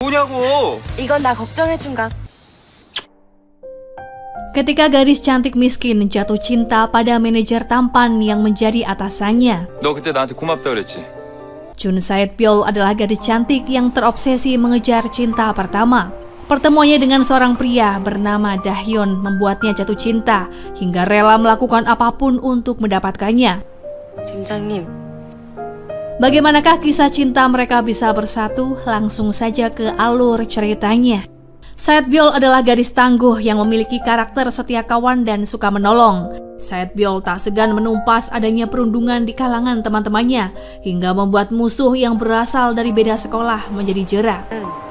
뭐냐고. 이건 나 걱정해준가. Ketika gadis cantik miskin jatuh cinta pada manajer tampan yang menjadi atasannya. 너 그때 나한테 고맙다 그랬지. Chun Saet-pyeol adalah gadis cantik yang terobsesi mengejar cinta pertama. Pertemuannya dengan seorang pria bernama Dahyun membuatnya jatuh cinta hingga rela melakukan apapun untuk mendapatkannya. 점장님, Bagaimanakah kisah cinta mereka bisa bersatu? Langsung saja ke alur ceritanya. Saet-pyeol adalah gadis tangguh yang memiliki karakter setia kawan dan suka menolong. Saet-pyeol tak segan menumpas adanya perundungan di kalangan teman-temannya hingga membuat musuh yang berasal dari beda sekolah menjadi jera.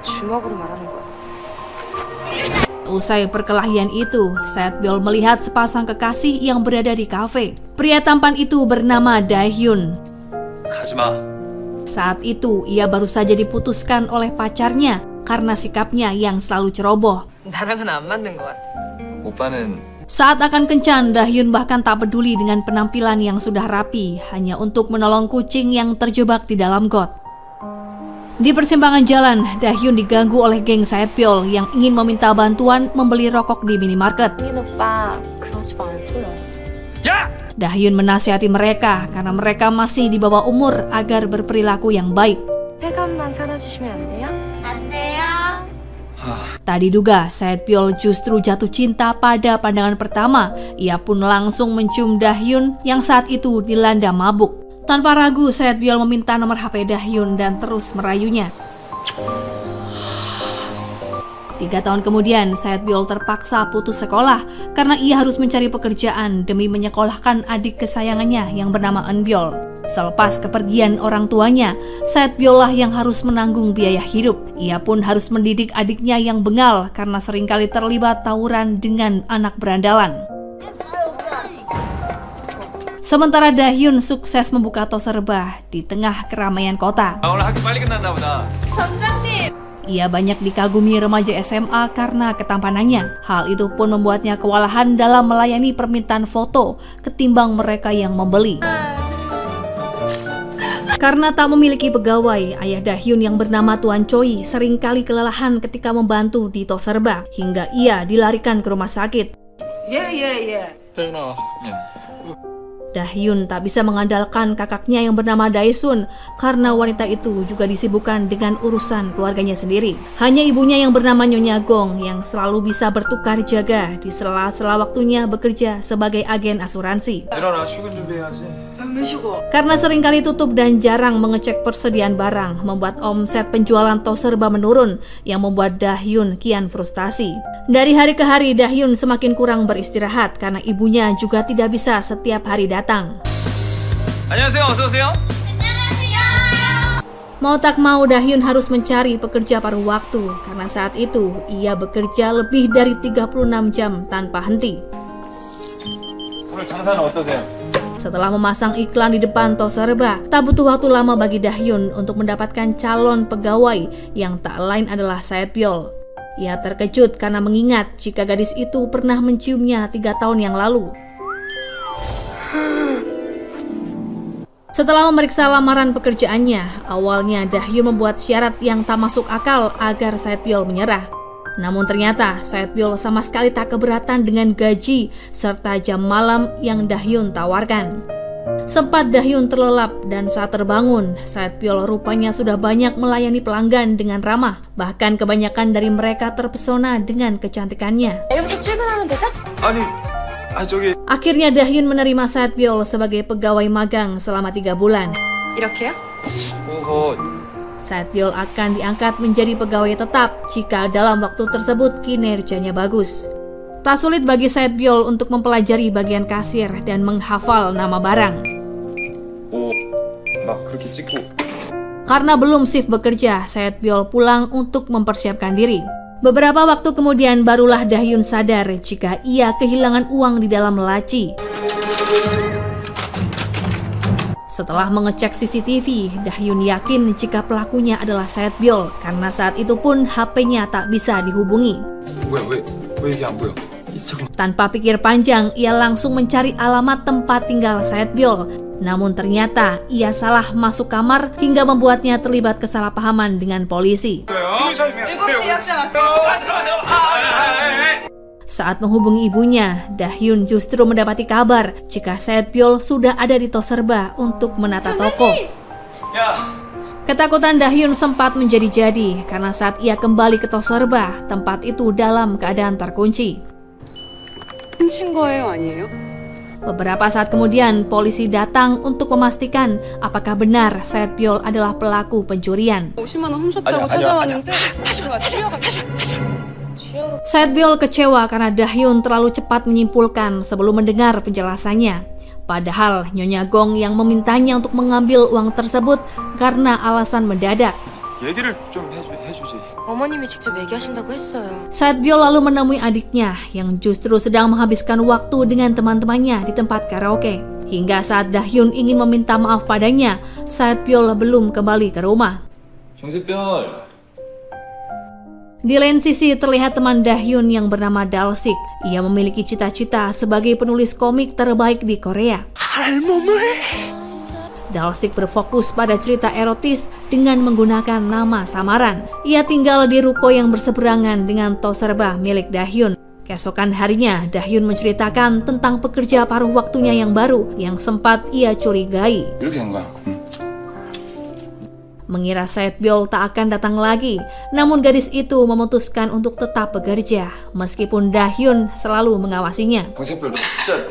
주먹으로 말하는 거야. Usai perkelahian itu, Saet-pyeol melihat sepasang kekasih yang berada di kafe. Pria tampan itu bernama Dahyun. 가지마. Saat itu, ia baru saja diputuskan oleh pacarnya karena sikapnya yang selalu ceroboh. 나랑은 안 맞는 것 같아. 오빠는 Saat akan kencan, Dahyun bahkan tak peduli dengan penampilan yang sudah rapi, hanya untuk menolong kucing yang terjebak di dalam got. Di persimpangan jalan, Dahyun diganggu oleh geng Saet-pyeol yang ingin meminta bantuan membeli rokok di minimarket. 민 오빠, 그러지 말고요. 야! Dahyun menasihati mereka karena mereka masih di bawah umur agar berperilaku yang baik. 태감만 사다 주시면 안 돼요? 안 돼요. Tak diduga, Saet-pyeol justru jatuh cinta pada pandangan pertama. Ia pun langsung mencium Dahyun yang saat itu dilanda mabuk. Tanpa ragu, Saet-pyeol meminta nomor HP Dahyun dan terus merayunya. 3 tahun kemudian, Saet-pyeol terpaksa putus sekolah karena ia harus mencari pekerjaan demi menyekolahkan adik kesayangannya yang bernama Eun-pyeol. Selepas kepergian orang tuanya, Saet-pyeol lah yang harus menanggung biaya hidup. Ia pun harus mendidik adiknya yang bengal karena seringkali terlibat tawuran dengan anak berandalan. Sementara Dahyun sukses membuka tos serba di tengah keramaian kota. 아, 오늘 학교 빨리 끝났나 보다. Ia banyak dikagumi remaja SMA karena ketampanannya. Hal itu pun membuatnya kewalahan dalam melayani permintaan foto ketimbang mereka yang membeli. Karena tak memiliki pegawai, ayah Dahyun yang bernama Tuan Choi seringkali kelelahan ketika membantu di tos serba hingga ia dilarikan ke rumah sakit. 태윤아. Dahyun tak bisa mengandalkan kakaknya yang bernama Daesun karena wanita itu juga disibukkan dengan urusan keluarganya sendiri. Hanya ibunya yang bernama Nyonya Gong yang selalu bisa bertukar jaga di sela-sela waktunya bekerja sebagai agen asuransi. 일어나 출근 준비해야지. Karena seringkali tutup dan jarang mengecek persediaan barang, membuat omset penjualan tos serba menurun yang membuat Dahyun kian frustasi. Dari hari ke hari, Dahyun semakin kurang beristirahat karena ibunya juga tidak bisa setiap hari datang. 안녕하세요. 어서 오세요. Mau tak mau, Dahyun harus mencari pekerja paruh waktu karena saat itu ia bekerja lebih dari 36 jam tanpa henti. 오늘 장사는 어떠세요? Setelah memasang iklan di depan tos serba, tak butuh waktu lama bagi Dahyun untuk mendapatkan calon pegawai yang tak lain adalah Saet-pyeol. Ia terkejut karena mengingat jika gadis itu pernah menciumnya 3 tahun yang lalu. Setelah memeriksa lamaran pekerjaannya, awalnya Dahyun membuat syarat yang tak masuk akal agar Saet-pyeol menyerah. Namun ternyata Saet-pyeol sama sekali tak keberatan dengan gaji serta jam malam yang Dahyun tawarkan. Sempat Dahyun terlelap dan saat terbangun, Saet-pyeol rupanya sudah banyak melayani pelanggan dengan ramah. Bahkan kebanyakan dari mereka terpesona dengan kecantikannya. 내일부터 출근하면 되죠? 아니, 저기 Akhirnya Dahyun menerima Saet-pyeol sebagai pegawai magang selama 3 bulan. 이렇게요? 그거 Saet-pyeol akan diangkat menjadi pegawai tetap jika dalam waktu tersebut kinerjanya bagus. Tak sulit bagi Saet-pyeol untuk mempelajari bagian kasir dan menghafal nama barang. 막 그렇게 찍고 Karena belum shift bekerja, Saet-pyeol pulang untuk mempersiapkan diri. Beberapa waktu kemudian barulah Dahyun sadar jika ia kehilangan uang di dalam laci. Setelah mengecek CCTV, Dahyun yakin jika pelakunya adalah Saet-pyeol karena saat itu pun HP-nya tak bisa dihubungi. 왜 이게 안 보여? 잠깐. Tanpa pikir panjang, ia langsung mencari alamat tempat tinggal Saet-pyeol Namun ternyata ia salah masuk kamar hingga membuatnya terlibat kesalahpahaman dengan polisi. Saat menghubungi ibunya, Dahyun justru mendapati kabar jika Saetbyul sudah ada di Toserba untuk menata toko. Ketakutan Dahyun sempat menjadi-jadi karena saat ia kembali ke Toserba, tempat itu dalam keadaan terkunci. 훔친 거예요, 아니에요? Beberapa saat kemudian, polisi datang untuk memastikan apakah benar Saetbyul adalah pelaku pencurian. 50만 원 훔쳤다고 찾아왔는데 친구가 튀어가지고 Saetbyul kecewa karena Dahyun terlalu cepat menyimpulkan sebelum mendengar penjelasannya. Padahal Nyonya Gong yang memintanya untuk mengambil uang tersebut karena alasan mendadak. 얘기를 좀 해주지. 어머님이 직접 얘기하신다고 했어요. Saetbyul lalu menemui adiknya yang justru sedang menghabiskan waktu dengan teman-temannya di tempat karaoke. Hingga saat Dahyun ingin meminta maaf padanya, Saetbyul belum kembali ke rumah. 정세별. Di lain sisi terlihat teman Dahyun yang bernama Dalsik. Ia memiliki cita-cita sebagai penulis komik terbaik di Korea. Dalsik berfokus pada cerita erotis dengan menggunakan nama samaran. Ia tinggal di ruko yang berseberangan dengan Toserba milik Dahyun. Keesokan harinya, Dahyun menceritakan tentang pekerja paruh waktunya yang baru yang sempat ia curigai. 이렇게 한 거야. Mengira Saetbyul tak akan datang lagi, namun gadis itu memutuskan untuk tetap bekerja, meskipun Dahyun selalu mengawasinya. 정세별 너 진짜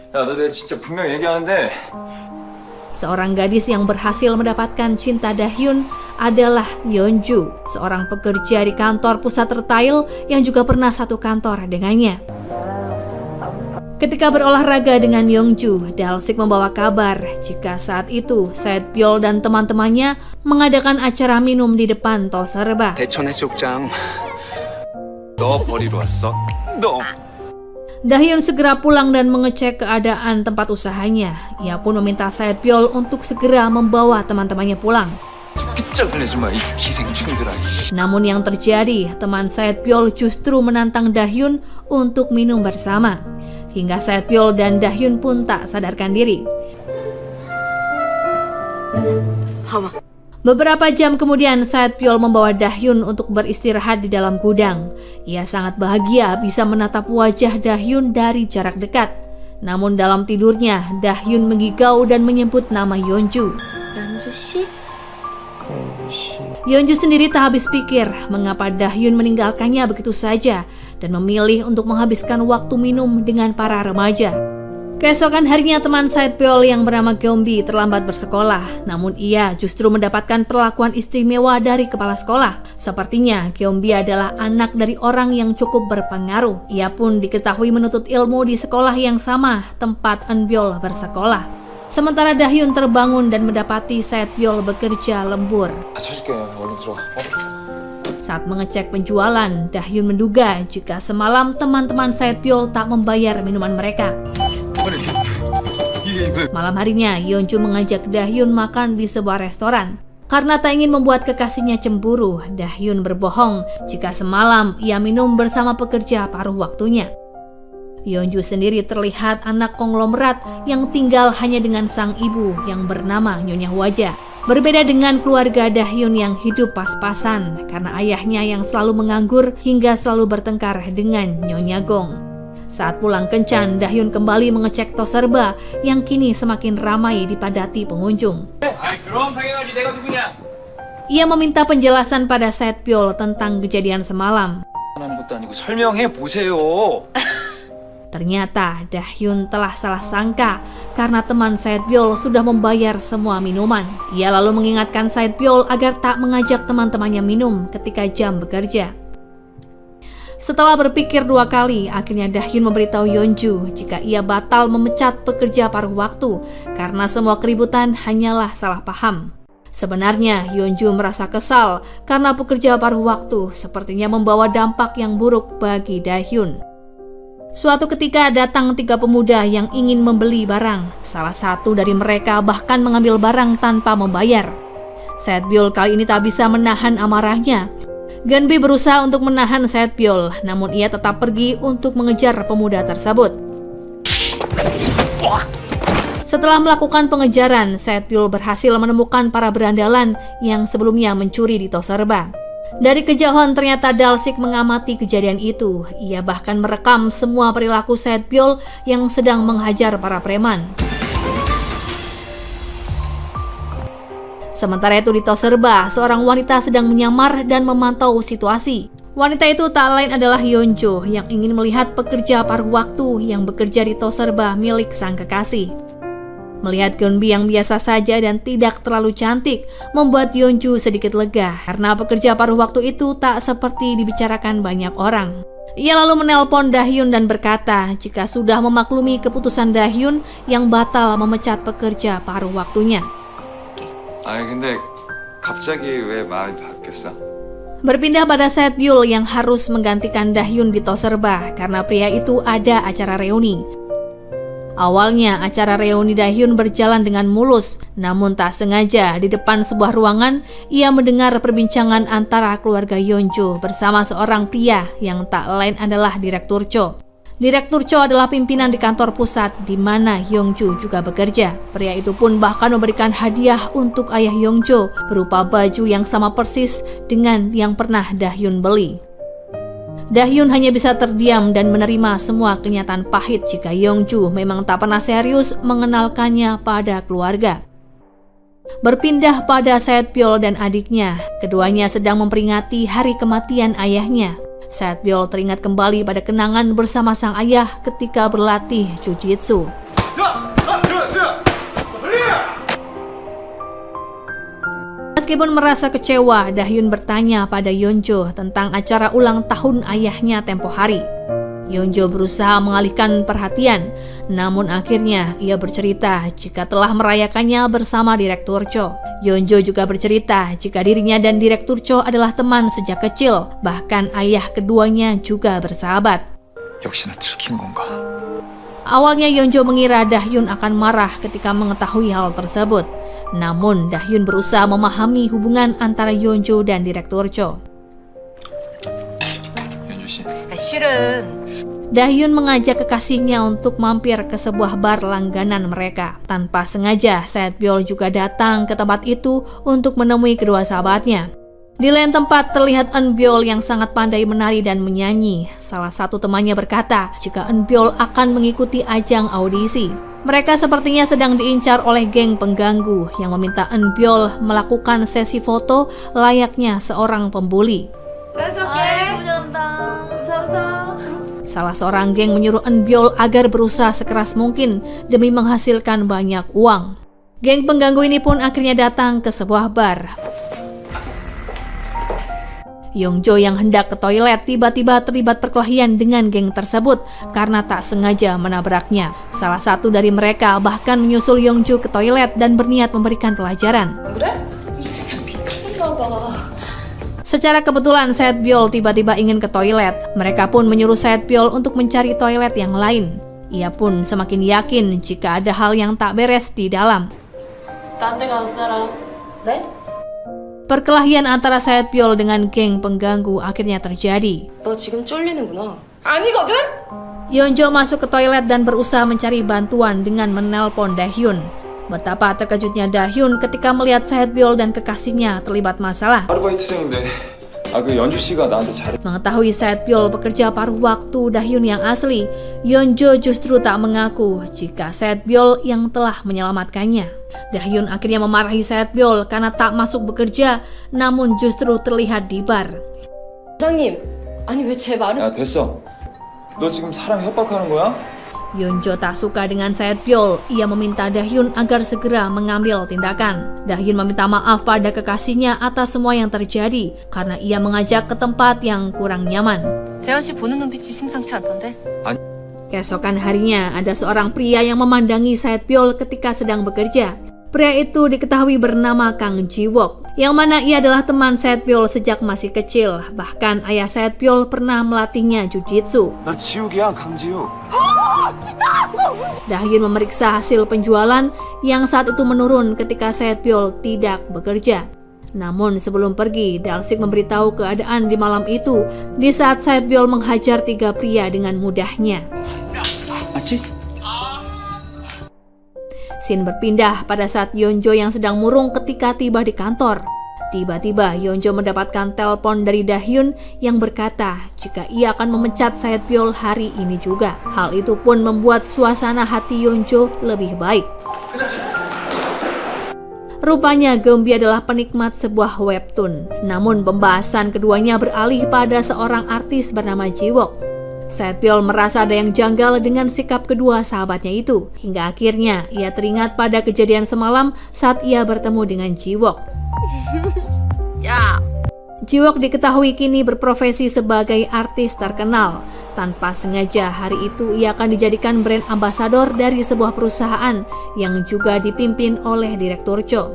너 내가 진짜 분명히 얘기하는데 Seorang gadis yang berhasil mendapatkan cinta Dahyun adalah Yeonju, seorang pekerja di kantor pusat retail yang juga pernah satu kantor dengannya. Ketika berolahraga dengan Yeonju, Dalsik membawa kabar jika saat itu Saetbyul dan teman-temannya mengadakan acara minum di depan Toserba. 대천 해수욕장 너 버리러 왔어? 너. Dahyun segera pulang dan mengecek keadaan tempat usahanya. Ia pun meminta Saetbyul untuk segera membawa teman-temannya pulang. 삐쩍 내지 마, 이 기생충들아. Namun yang terjadi, teman Saetbyul justru menantang Dahyun untuk minum bersama. Hingga Saetbyul dan Dahyun pun tak sadarkan diri. Beberapa jam kemudian, Saetbyul membawa Dahyun untuk beristirahat di dalam gudang. Ia sangat bahagia bisa menatap wajah Dahyun dari jarak dekat. Namun dalam tidurnya, Dahyun menggigau dan menyebut nama Yeonju. 연주 씨? Yeonju sendiri tak habis pikir mengapa Dahyun meninggalkannya begitu saja dan memilih untuk menghabiskan waktu minum dengan para remaja. Keesokan harinya teman Saetbyul yang bernama Geombi terlambat bersekolah, namun ia justru mendapatkan perlakuan istimewa dari kepala sekolah. Sepertinya Geombi adalah anak dari orang yang cukup berpengaruh. Ia pun diketahui menuntut ilmu di sekolah yang sama tempat Eunbyul bersekolah. Sementara Dahyun terbangun dan mendapati Saetbyul bekerja lembur. 받쳐줄게. 얼른 들어가. Saat mengecek penjualan, Dahyun menduga jika semalam teman-teman Saetbyul tak membayar minuman mereka. Malam harinya, Yeonju mengajak Dahyun makan di sebuah restoran. Karena tak ingin membuat kekasihnya cemburu, Dahyun berbohong jika semalam ia minum bersama pekerja paruh waktunya. Yeonju sendiri terlihat anak konglomerat yang tinggal hanya dengan sang ibu yang bernama Nyonya Hwaja. Berbeda dengan keluarga Dahyun yang hidup pas-pasan karena ayahnya yang selalu menganggur hingga selalu bertengkar dengan Nyonya Gong. Saat pulang kencan, Dahyun kembali mengecek Toserba yang kini semakin ramai dipadati pengunjung. Ia meminta penjelasan pada Saetbyul tentang kejadian semalam. 하는 것도 아니고 설명해 보세요. Ternyata Dahyun telah salah sangka karena teman Saetbyul sudah membayar semua minuman. Ia lalu mengingatkan Saetbyul agar tak mengajak teman-temannya minum ketika jam bekerja. Setelah berpikir dua kali, akhirnya Dahyun memberitahu Yeonju jika ia batal memecat pekerja paruh waktu karena semua keributan hanyalah salah paham. Sebenarnya Yeonju merasa kesal karena pekerja paruh waktu sepertinya membawa dampak yang buruk bagi Dahyun. Suatu ketika datang 3 pemuda yang ingin membeli barang. Salah satu dari mereka bahkan mengambil barang tanpa membayar. Saetbyul kali ini tak bisa menahan amarahnya. Geunbi berusaha untuk menahan Saetbyul, namun ia tetap pergi untuk mengejar pemuda tersebut. Setelah melakukan pengejaran, Saetbyul berhasil menemukan para berandalan yang sebelumnya mencuri di Toserba. Dari kejauhan ternyata Dalsik mengamati kejadian itu. Ia bahkan merekam semua perilaku Saetbyul yang sedang menghajar para preman. Sementara itu di Toserba, seorang wanita sedang menyamar dan memantau situasi. Wanita itu tak lain adalah Yeonjo yang ingin melihat pekerja paruh waktu yang bekerja di Toserba milik sang kekasih. Melihat Geunbi yang biasa saja dan tidak terlalu cantik membuat Yeonju sedikit lega karena pekerja paruh waktu itu tak seperti dibicarakan banyak orang. Ia lalu menelpon Dahyun dan berkata jika sudah memaklumi keputusan Dahyun yang batal memecat pekerja paruh waktunya. 아니 근데 갑자기 왜 마음이 바뀌었어? Berpindah pada Saetbyul yang harus menggantikan Dahyun di Toserba karena pria itu ada acara reuni. Awalnya acara reuni Dahyun berjalan dengan mulus, namun tak sengaja di depan sebuah ruangan ia mendengar perbincangan antara keluarga Yeonjo bersama seorang pria yang tak lain adalah Direktur Cho. Direktur Cho adalah pimpinan di kantor pusat di mana Yeonjo juga bekerja. Pria itu pun bahkan memberikan hadiah untuk ayah Yeonjo berupa baju yang sama persis dengan yang pernah Dahyun beli. Dahyun hanya bisa terdiam dan menerima semua kenyataan pahit jika Yeonju memang tak pernah serius mengenalkannya pada keluarga. Berpindah pada Saetbyul dan adiknya, keduanya sedang memperingati hari kematian ayahnya. Saetbyul teringat kembali pada kenangan bersama sang ayah ketika berlatih jujitsu. Meskipun merasa kecewa, Dahyun bertanya pada Yeonjo tentang acara ulang tahun ayahnya tempo hari. Yeonjo berusaha mengalihkan perhatian, namun akhirnya ia bercerita jika telah merayakannya bersama Direktur Cho. Yeonjo juga bercerita jika dirinya dan Direktur Cho adalah teman sejak kecil, bahkan ayah keduanya juga bersahabat. 역시나 들킨 건가? Awalnya Yeonjo mengira Dahyun akan marah ketika mengetahui hal tersebut. Namun Dahyun berusaha memahami hubungan antara Yeonjo dan Direktur Cho. 연주 씨. 실은 Dahyun mengajak kekasihnya untuk mampir ke sebuah bar langganan mereka. Tanpa sengaja, Saetbyul juga datang ke tempat itu untuk menemui kedua sahabatnya. Di lain tempat terlihat Eunbyul yang sangat pandai menari dan menyanyi. Salah satu temannya berkata jika Eunbyul akan mengikuti ajang audisi. Mereka sepertinya sedang diincar oleh geng pengganggu yang meminta Eunbyul melakukan sesi foto layaknya seorang pembuli. Salah seorang geng menyuruh Eunbyul agar berusaha sekeras mungkin demi menghasilkan banyak uang. Geng pengganggu ini pun akhirnya datang ke sebuah bar. Yeonjo yang hendak ke toilet tiba-tiba terlibat perkelahian dengan geng tersebut karena tak sengaja menabraknya. Salah satu dari mereka bahkan menyusul Yeonjo ke toilet dan berniat memberikan pelajaran. Secara kebetulan Saetbyul tiba-tiba ingin ke toilet. Mereka pun menyuruh Saetbyul untuk mencari toilet yang lain. Ia pun semakin yakin jika ada hal yang tak beres di dalam. Perkelahian antara Saetbyul dengan geng pengganggu akhirnya terjadi. 너 지금 쫄리는구나. 아니거든? Yeonjo masuk ke toilet dan berusaha mencari bantuan dengan menelpon Dahyun. Betapa terkejutnya Dahyun ketika melihat Saetbyul dan kekasihnya terlibat masalah. 아르바이트생인데 그 연주 씨가 나한테 잘해. Mengetahui Saetbyul pekerja paruh waktu Dahyun yang asli, Yeonjo justru tak mengaku jika Saetbyul yang telah menyelamatkannya. Dahyun akhirnya memarahi Saetbyul karena tak masuk bekerja, namun justru terlihat di bar. 부장님, 아니 왜 제 말을... 야 됐어. 너 지금 사람 협박하는 거야? Yeonjo tak suka dengan Saetbyul. Ia meminta Dahyun agar segera mengambil tindakan. Dahyun meminta maaf pada kekasihnya atas semua yang terjadi karena ia mengajak ke tempat yang kurang nyaman. 대현 씨 보는 눈빛이 심상치 않던데? Keesokan harinya, ada seorang pria yang memandangi Saetbyul ketika sedang bekerja. Pria itu diketahui bernama Kang Ji-wook, yang mana ia adalah teman Saetbyul sejak masih kecil. Bahkan ayah Saetbyul pernah melatihnya jujitsu. 나 지욱이야 강지욱. Dahyun memeriksa hasil penjualan yang saat itu menurun ketika Saetbyul tidak bekerja. Namun sebelum pergi, Dalsik memberitahu keadaan di malam itu di saat Saetbyul menghajar 3 pria dengan mudahnya. 맞지? Scene berpindah pada saat Yeonjo yang sedang murung ketika tiba di kantor. Tiba-tiba Yeonjo mendapatkan telepon dari Dahyun yang berkata jika ia akan memecat Saetbyul hari ini juga. Hal itu pun membuat suasana hati Yeonjo lebih baik. Rupanya Geumbi adalah penikmat sebuah webtoon. Namun pembahasan keduanya beralih pada seorang artis bernama Jiwook. Saetbyul merasa ada yang janggal dengan sikap kedua sahabatnya itu. Hingga akhirnya ia teringat pada kejadian semalam saat ia bertemu dengan Jiwook. Jiwook diketahui kini berprofesi sebagai artis terkenal. Tanpa sengaja hari itu ia akan dijadikan brand ambassador dari sebuah perusahaan yang juga dipimpin oleh Direktur Cho.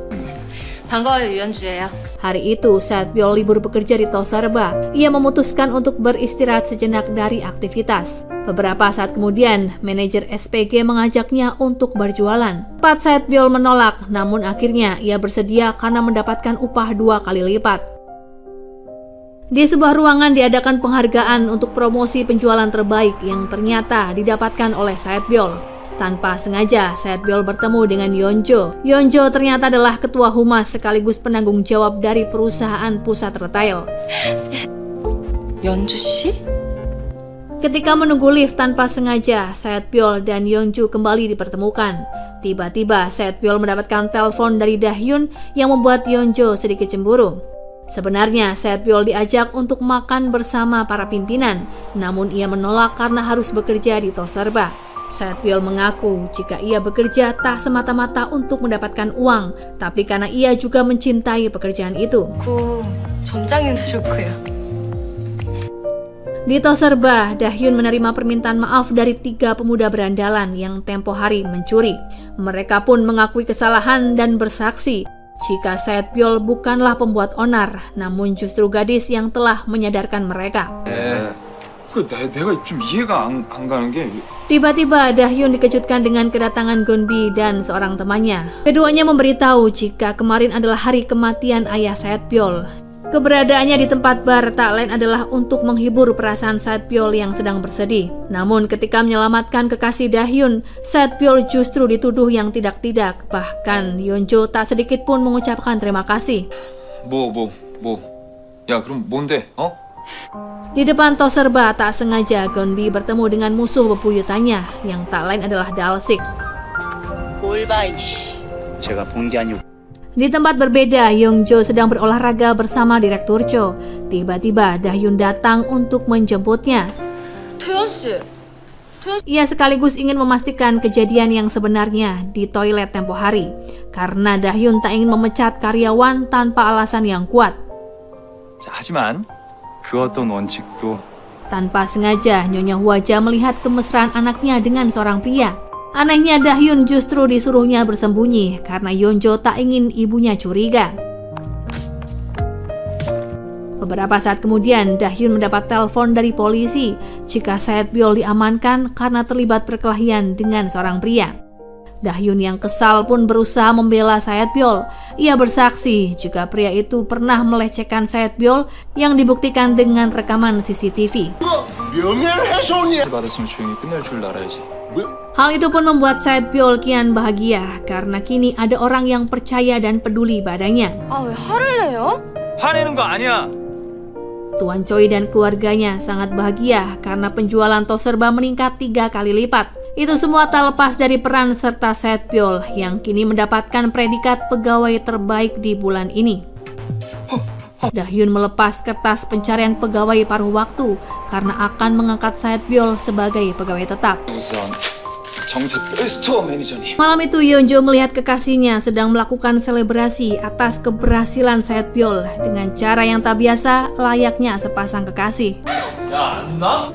반가워요, 유연주예요. Hari itu Saetbyul libur bekerja di Toserba. Ia memutuskan untuk beristirahat sejenak dari aktivitas. Beberapa saat kemudian, manajer SPG mengajaknya untuk berjualan. Saetbyul menolak, namun akhirnya ia bersedia karena mendapatkan upah 2 kali lipat. Di sebuah ruangan diadakan penghargaan untuk promosi penjualan terbaik yang ternyata didapatkan oleh Saetbyul. Tanpa sengaja, Saetbyul bertemu dengan Yeonjo. Yeonjo ternyata adalah ketua humas sekaligus penanggung jawab dari perusahaan pusat retail. 연주 씨? Ketika menunggu lift tanpa sengaja, Saetbyul dan Yeonjo kembali dipertemukan. Tiba-tiba, Saetbyul mendapatkan telepon dari Dahyun yang membuat Yeonjo sedikit cemburu. Sebenarnya, Saetbyul diajak untuk makan bersama para pimpinan, namun ia menolak karena harus bekerja di Toserba. Saetbyul mengaku jika ia bekerja tak semata-mata untuk mendapatkan uang, tapi karena ia juga mencintai pekerjaan itu. 그 점장님도 좋고요. Di Toserba, Dahyun menerima permintaan maaf dari 3 pemuda berandalan yang tempo hari mencuri. Mereka pun mengakui kesalahan dan bersaksi jika Saetbyul bukanlah pembuat onar, namun justru gadis yang telah menyadarkan mereka. 내가 좀 이해가 안 가는 게 Tiba-tiba Dahyun dikejutkan dengan kedatangan Geunbi dan seorang temannya. Keduanya memberitahu jika kemarin adalah hari kematian ayah Saetbyul. Keberadaannya di tempat bar tak lain adalah untuk menghibur perasaan Saetbyul yang sedang bersedih. Namun ketika menyelamatkan kekasih Dahyun, Saetbyul justru dituduh yang tidak-tidak. Bahkan Yeonjo tak sedikit pun mengucapkan terima kasih. 야 그럼 뭔데? Di depan Toserba tak sengaja Geunbi bertemu dengan musuh bebuyutannya yang tak lain adalah Dalsik. 제가 본 게 아니고 Di tempat berbeda, Yeonjo sedang berolahraga bersama Direktur Cho. Tiba-tiba Dahyun datang untuk menjemputnya. 태연 씨. Ia sekaligus ingin memastikan kejadian yang sebenarnya di toilet tempo hari. Karena Dahyun tak ingin memecat karyawan tanpa alasan yang kuat. 하지만 그 어떤 원칙도 Tanpa sengaja, Nyonya Hwaja melihat kemesraan anaknya dengan seorang pria. Anehnya Dahyun justru disuruhnya bersembunyi karena Yeonjo tak ingin ibunya curiga. Beberapa saat kemudian, Dahyun mendapat telepon dari polisi jika Saetbyul diamankan karena terlibat perkelahian dengan seorang pria. Dahyun yang kesal pun berusaha membela Saetbyul. Ia bersaksi jika pria itu pernah melecehkan Saetbyul yang dibuktikan dengan rekaman CCTV. 받았으면 조용히 끝낼 줄 알아야지. Hal itu pun membuat Saetbyul kian bahagia karena kini ada orang yang percaya dan peduli padanya. 아, 왜 화를 내요? 화내는 거 아니야. Tuan Choi dan keluarganya sangat bahagia karena penjualan Toserba meningkat 3 kali lipat. Itu semua tak lepas dari peran serta Saetbyul yang kini mendapatkan predikat pegawai terbaik di bulan ini. Dahyun melepas kertas pencarian pegawai paruh waktu karena akan mengangkat Saetbyul sebagai pegawai tetap. 우선 정세표 스토어 매니저님. Malam itu Yeonjo melihat kekasihnya sedang melakukan selebrasi atas keberhasilan Saetbyul dengan cara yang tak biasa layaknya sepasang kekasih. 야, 안 나?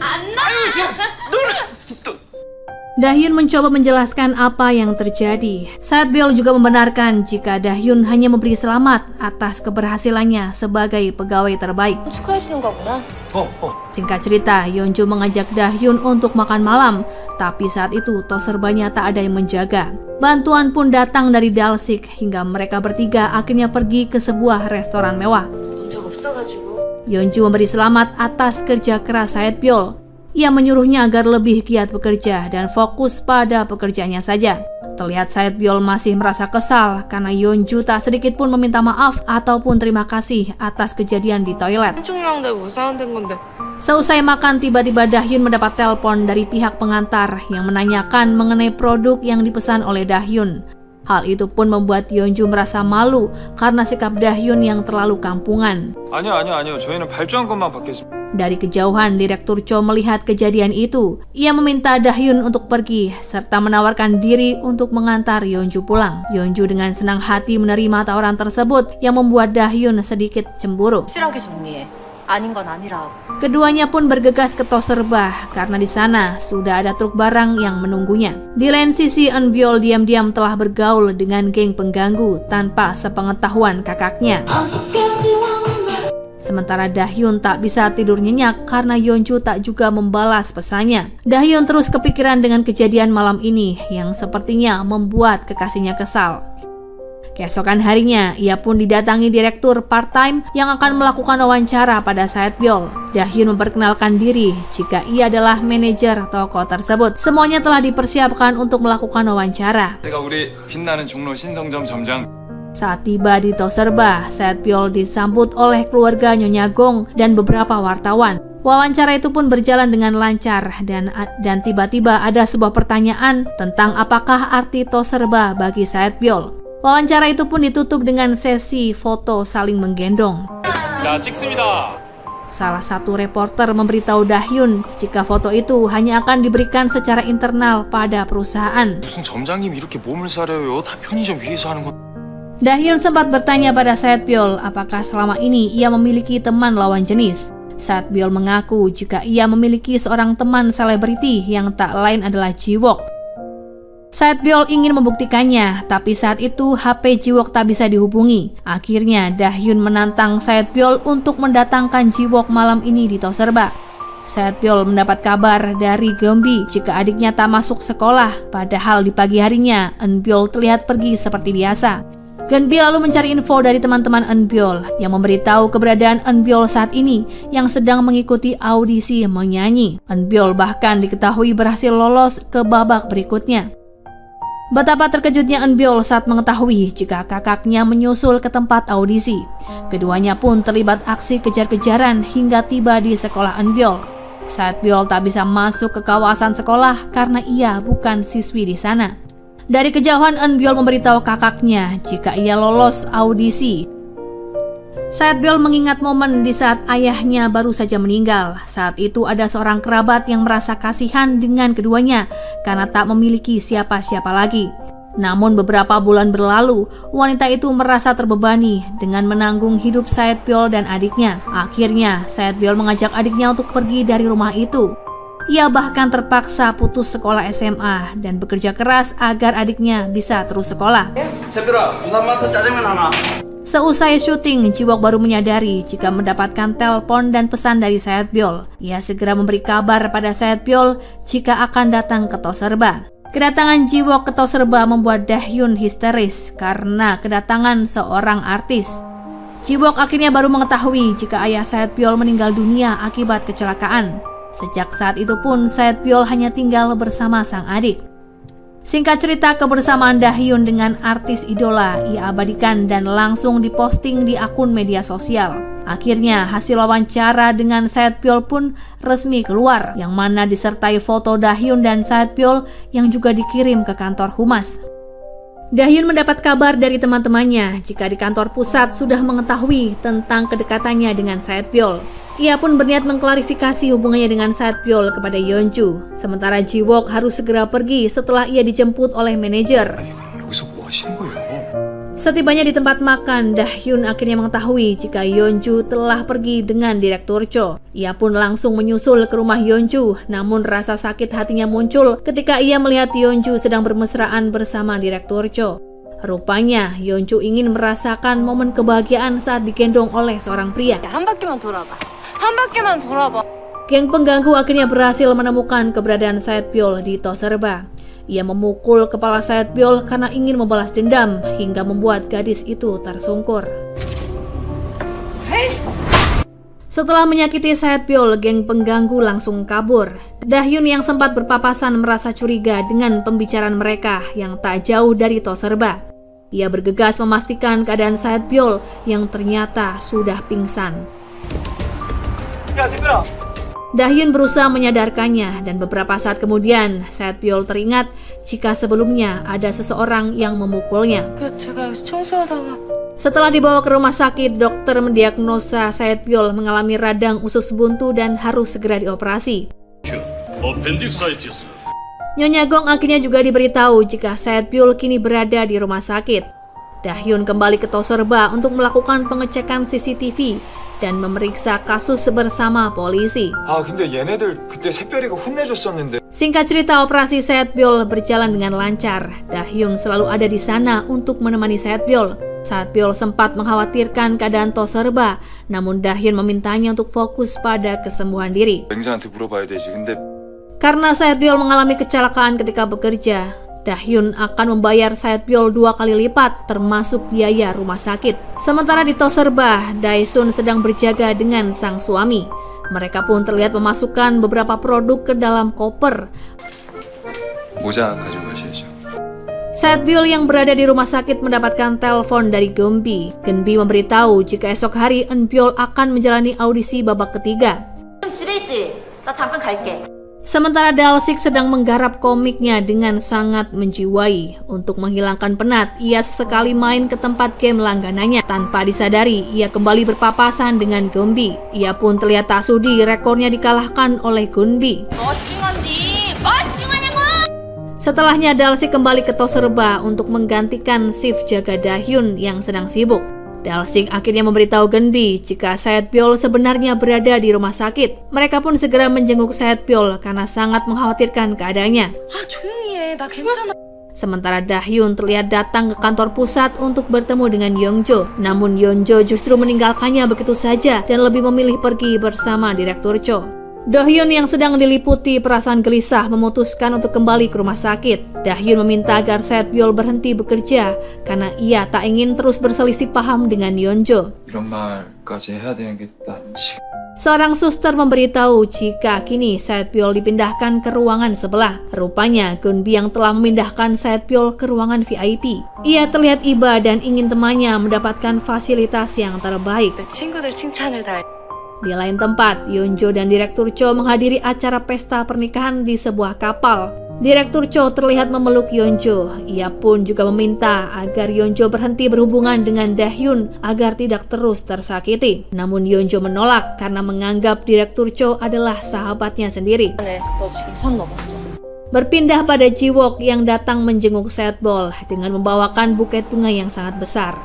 Dahyun mencoba menjelaskan apa yang terjadi. Saetbyul juga membenarkan jika Dahyun hanya memberi selamat atas keberhasilannya sebagai pegawai terbaik. 축하하시는 거구나. Singkat cerita, Yeonjo mengajak Dahyun untuk makan malam, tapi saat itu Toserbanya tak ada yang menjaga. Bantuan pun datang dari Dalsik hingga mereka bertiga akhirnya pergi ke sebuah restoran mewah. 본 적 없어가지고. Yeonjo memberi selamat atas kerja keras Saetbyul. Ia menyuruhnya agar lebih giat bekerja dan fokus pada pekerjaannya saja. Terlihat Saetbyul masih merasa kesal karena Yeonju tak sedikit pun meminta maaf ataupun terima kasih atas kejadian di toilet. 중요한데 우사한된 건데. Seusai makan, tiba-tiba Dahyun mendapat telepon dari pihak pengantar yang menanyakan mengenai produk yang dipesan oleh Dahyun. Hal itu pun membuat Yeonju merasa malu karena sikap Dahyun yang terlalu kampungan. 아니요. 저희는 발주한 것만 받겠습니다. Dari kejauhan, Direktur Cho melihat kejadian itu. Ia meminta Dahyun untuk pergi serta menawarkan diri untuk mengantar Yeonju pulang. Yeonju dengan senang hati menerima tawaran tersebut yang membuat Dahyun sedikit cemburu. 확실하게 정리해. 아닌 건 아니라고. Keduanya pun bergegas ke Toserba karena di sana sudah ada truk barang yang menunggunya. Di lain sisi, Eunbyul diam-diam telah bergaul dengan geng pengganggu tanpa sepengetahuan kakaknya. Sementara Dahyun tak bisa tidur nyenyak karena Yeonju tak juga membalas pesannya. Dahyun terus kepikiran dengan kejadian malam ini yang sepertinya membuat kekasihnya kesal. Keesokan harinya, ia pun didatangi direktur part-time yang akan melakukan wawancara pada Saetbyul. Dahyun memperkenalkan diri jika ia adalah manajer toko tersebut. Semuanya telah dipersiapkan untuk melakukan wawancara. 제가 우리 빛나는 종로 신성점 점장. Saat tiba di Toserba, Saetbyul disambut oleh keluarga Nyonya Gong dan beberapa wartawan. Wawancara itu pun berjalan dengan lancar dan tiba-tiba ada sebuah pertanyaan tentang apakah arti Toserba bagi Saetbyul. Wawancara itu pun ditutup dengan sesi foto saling menggendong. 자, 찍습니다. Salah satu reporter memberitahu Dahyun jika foto itu hanya akan diberikan secara internal pada perusahaan. 무슨 점장님 이렇게 몸을 사려요? 다 편의점 위에서 하는 거. Dahyun sempat bertanya pada Saetbyul apakah selama ini ia memiliki teman lawan jenis. Saetbyul mengaku jika ia memiliki seorang teman selebriti yang tak lain adalah Jiwook. Saetbyul ingin membuktikannya, tapi saat itu HP Jiwook tak bisa dihubungi. Akhirnya Dahyun menantang Saetbyul untuk mendatangkan Jiwook malam ini di Toserba. Saetbyul mendapat kabar dari Geumbi jika adiknya tak masuk sekolah, padahal di pagi harinya Eunbyul terlihat pergi seperti biasa. Geumbi lalu mencari info dari teman-teman Eunbyul yang memberitahu keberadaan Eunbyul saat ini yang sedang mengikuti audisi menyanyi. Eunbyul bahkan diketahui berhasil lolos ke babak berikutnya. Betapa terkejutnya Eunbyul saat mengetahui jika kakaknya menyusul ke tempat audisi. Keduanya pun terlibat aksi kejar-kejaran hingga tiba di sekolah Eunbyul. Saetbyul tak bisa masuk ke kawasan sekolah karena ia bukan siswi di sana. Dari kejauhan Eunbyul memberitahu kakaknya jika ia lolos audisi. Saetbyul mengingat momen di saat ayahnya baru saja meninggal. Saat itu ada seorang kerabat yang merasa kasihan dengan keduanya karena tak memiliki siapa-siapa lagi. Namun beberapa bulan berlalu, wanita itu merasa terbebani dengan menanggung hidup Saetbyul dan adiknya. Akhirnya, Saetbyul mengajak adiknya untuk pergi dari rumah itu. Ia bahkan terpaksa putus sekolah SMA dan bekerja keras agar adiknya bisa terus sekolah. 새별아, 부산마트 짜장면 하나. Seusai syuting, Jiwook baru menyadari jika mendapatkan telepon dan pesan dari Saetbyul. Ia segera memberi kabar pada Saetbyul jika akan datang ke Toserba. Kedatangan Jiwook ke Toserba membuat Dahyun histeris karena kedatangan seorang artis. Jiwook akhirnya baru mengetahui jika ayah Saetbyul meninggal dunia akibat kecelakaan. Sejak saat itu pun Saetbyul hanya tinggal bersama sang adik. Singkat cerita, kebersamaan Dahyun dengan artis idola ia abadikan dan langsung diposting di akun media sosial. Akhirnya hasil wawancara dengan Saetbyul pun resmi keluar, yang mana disertai foto Dahyun dan Saetbyul yang juga dikirim ke kantor humas. Dahyun mendapat kabar dari teman-temannya jika di kantor pusat sudah mengetahui tentang kedekatannya dengan Saetbyul. Ia pun berniat mengklarifikasi hubungannya dengan Saetbyul kepada Yeonju. Sementara Jiwook harus segera pergi setelah ia dijemput oleh manajer. 여기서 뭐 하시는 거예요? Setibanya di tempat makan, Dahyun akhirnya mengetahui jika Yeonju telah pergi dengan Direktur Cho. Ia pun langsung menyusul ke rumah Yeonju, namun rasa sakit hatinya muncul ketika ia melihat Yeonju sedang bermesraan bersama Direktur Cho. Rupanya Yeonju ingin merasakan momen kebahagiaan saat digendong oleh seorang pria. 한 바퀴만 돌아봐. 한 바퀴만 돌아봐. Geng pengganggu akhirnya berhasil menemukan keberadaan Saetbyul di Toserba. Ia memukul kepala Saetbyul karena ingin membalas dendam hingga membuat gadis itu tersungkur. Setelah menyakiti Saetbyul, geng pengganggu langsung kabur. Dahyun yang sempat berpapasan merasa curiga dengan pembicaraan mereka yang tak jauh dari Toserba. Ia bergegas memastikan keadaan Saetbyul yang ternyata sudah pingsan. Dahyun berusaha menyadarkannya dan beberapa saat kemudian Saetbyul teringat jika sebelumnya ada seseorang yang memukulnya. 제가 여기서 청소하다가 Setelah dibawa ke rumah sakit, dokter mendiagnosa Saetbyul mengalami radang usus buntu dan harus segera dioperasi. appendicitis. Nyonya Gong akhirnya juga diberitahu jika Saetbyul kini berada di rumah sakit. Dahyun kembali ke Toserba untuk melakukan pengecekan CCTV dan memeriksa kasus bersama polisi. 아 근데 얘네들 그때 샛별이가 혼내줬었는데. Singkat cerita, operasi Saetbyul berjalan dengan lancar. Dahyun selalu ada di sana untuk menemani Saetbyul. Saetbyul sempat mengkhawatirkan keadaan Toserba, namun Dahyun memintanya untuk fokus pada kesembuhan diri. 맹자한테 물어봐야 되지. 근데 Karena Saetbyul mengalami kecelakaan ketika bekerja, Dahyun akan membayar Saetbyul 2 kali lipat termasuk biaya rumah sakit. Sementara di Toserba, Daesun sedang berjaga dengan sang suami. Mereka pun terlihat memasukkan beberapa produk ke dalam koper. 모자 가져가셔야죠. Saetbyul yang berada di rumah sakit mendapatkan telepon dari Geunbi. Geunbi memberitahu jika esok hari Eunbyul akan menjalani audisi babak ketiga. 집에 있지? 나 잠깐 갈게. Sementara Dalsik sedang menggarap komiknya dengan sangat menjiwai. Untuk menghilangkan penat, ia sesekali main ke tempat game langganannya. Tanpa disadari, ia kembali berpapasan dengan Geunbi. Ia pun terlihat tak sudi rekornya dikalahkan oleh Geunbi. Setelahnya Dalsik kembali ke Toserba untuk menggantikan shift jaga Dahyun yang sedang sibuk. Dalsik akhirnya memberitahu Geunbi jika Saetbyul sebenarnya berada di rumah sakit. Mereka pun segera menjenguk Saetbyul karena sangat mengkhawatirkan keadaannya. 아 조용히 해. 나 괜찮아. Sementara Dahyun terlihat datang ke kantor pusat untuk bertemu dengan Yeongjo. Namun Yeongjo justru meninggalkannya begitu saja dan lebih memilih pergi bersama Direktur Cho. Dahyun yang sedang diliputi perasaan gelisah memutuskan untuk kembali ke rumah sakit. Dahyun meminta agar Saetbyul berhenti bekerja karena ia tak ingin terus berselisih paham dengan Yeonjo. 이런 말까지 해야 되는 게 나 지금. Seorang suster memberitahu jika kini Saetbyul dipindahkan ke ruangan sebelah. Rupanya Geunbi yang telah memindahkan Saetbyul ke ruangan VIP. Ia terlihat iba dan ingin temannya mendapatkan fasilitas yang terbaik. 내 친구들 칭찬을 다 해. Di lain tempat, Yeonjo dan Direktur Cho menghadiri acara pesta pernikahan di sebuah kapal. Direktur Cho terlihat memeluk Yeonjo. Ia pun juga meminta agar Yeonjo berhenti berhubungan dengan Dahyun agar tidak terus tersakiti. Namun Yeonjo menolak karena menganggap Direktur Cho adalah sahabatnya sendiri. 네, 너 지금 선 넘었어. Berpindah pada Jiwook yang datang menjenguk Saetbyul dengan membawakan buket bunga yang sangat besar.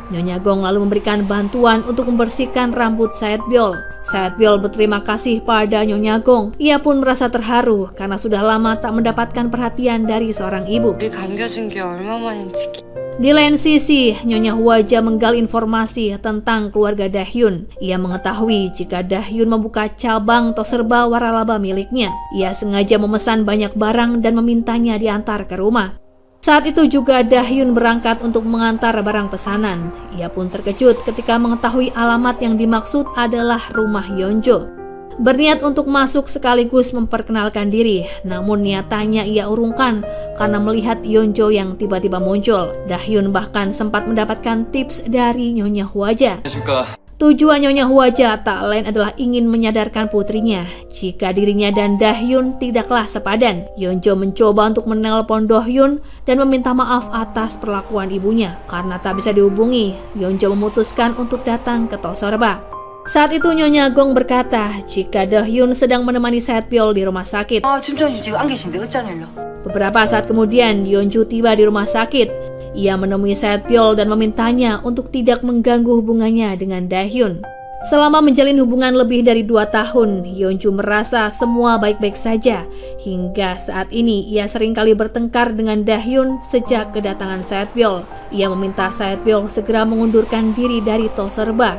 Nyonya Gong lalu memberikan bantuan untuk membersihkan rambut Saetbyul. Saetbyul berterima kasih pada Nyonya Gong. Ia pun merasa terharu karena sudah lama tak mendapatkan perhatian dari seorang ibu. 우리 감겨준 게 얼마만인지. Di lain sisi, Nyonya Hwaja menggali informasi tentang keluarga Dahyun. Ia mengetahui jika Dahyun membuka cabang Toserba waralaba miliknya. Ia sengaja memesan banyak barang dan memintanya diantar ke rumah. Saat itu juga Dahyun berangkat untuk mengantar barang pesanan. Ia pun terkejut ketika mengetahui alamat yang dimaksud adalah rumah Yeonjo. Berniat untuk masuk sekaligus memperkenalkan diri, namun niatannya ia urungkan karena melihat Yeonjo yang tiba-tiba muncul. Dahyun bahkan sempat mendapatkan tips dari Nyonya Hwaja. 안녕하십니까. Tujuan Nyonya Hwaja tak lain adalah ingin menyadarkan putrinya jika dirinya dan Dahyun tidaklah sepadan. Yeonjo mencoba untuk menelpon Dohyun dan meminta maaf atas perlakuan ibunya. Karena tak bisa dihubungi, Yeonjo memutuskan untuk datang ke Toserba. Saat itu Nyonya Gong berkata jika Dohyun sedang menemani Saetbyul di rumah sakit. 춤전이 지금 안 계신데 어쩌냐려. Beberapa saat kemudian Yeonjo tiba di rumah sakit. Ia menemui Saetbyul dan memintanya untuk tidak mengganggu hubungannya dengan Dahyun. Selama menjalin hubungan lebih dari 2 tahun, Yeonjo merasa semua baik-baik saja. Hingga saat ini ia seringkali bertengkar dengan Dahyun sejak kedatangan Saetbyul. Ia meminta Saetbyul segera mengundurkan diri dari Toserba.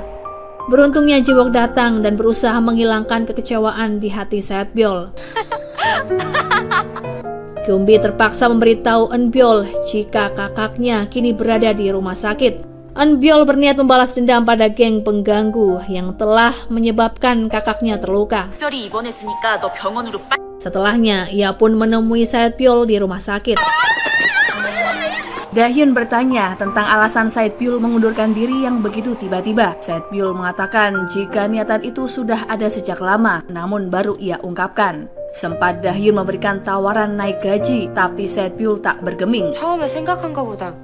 Beruntungnya Jiwook datang dan berusaha menghilangkan kekecewaan di hati Saetbyul. Geunbi terpaksa memberitahu Eunbyul jika kakaknya kini berada di rumah sakit. Eun Byul berniat membalas dendam pada geng pengganggu yang telah menyebabkan kakaknya terluka. 특별히 입원했으니까 너 병원으로 빨리. Setelahnya, ia pun menemui Saetbyul di rumah sakit. Dahyun bertanya tentang alasan Saetbyul mengundurkan diri yang begitu tiba-tiba. Saetbyul mengatakan jika niatan itu sudah ada sejak lama, namun baru ia ungkapkan. Sempat Dahyun memberikan tawaran naik gaji, tapi Saetbyul tak bergeming. 처음에 생각한 거보다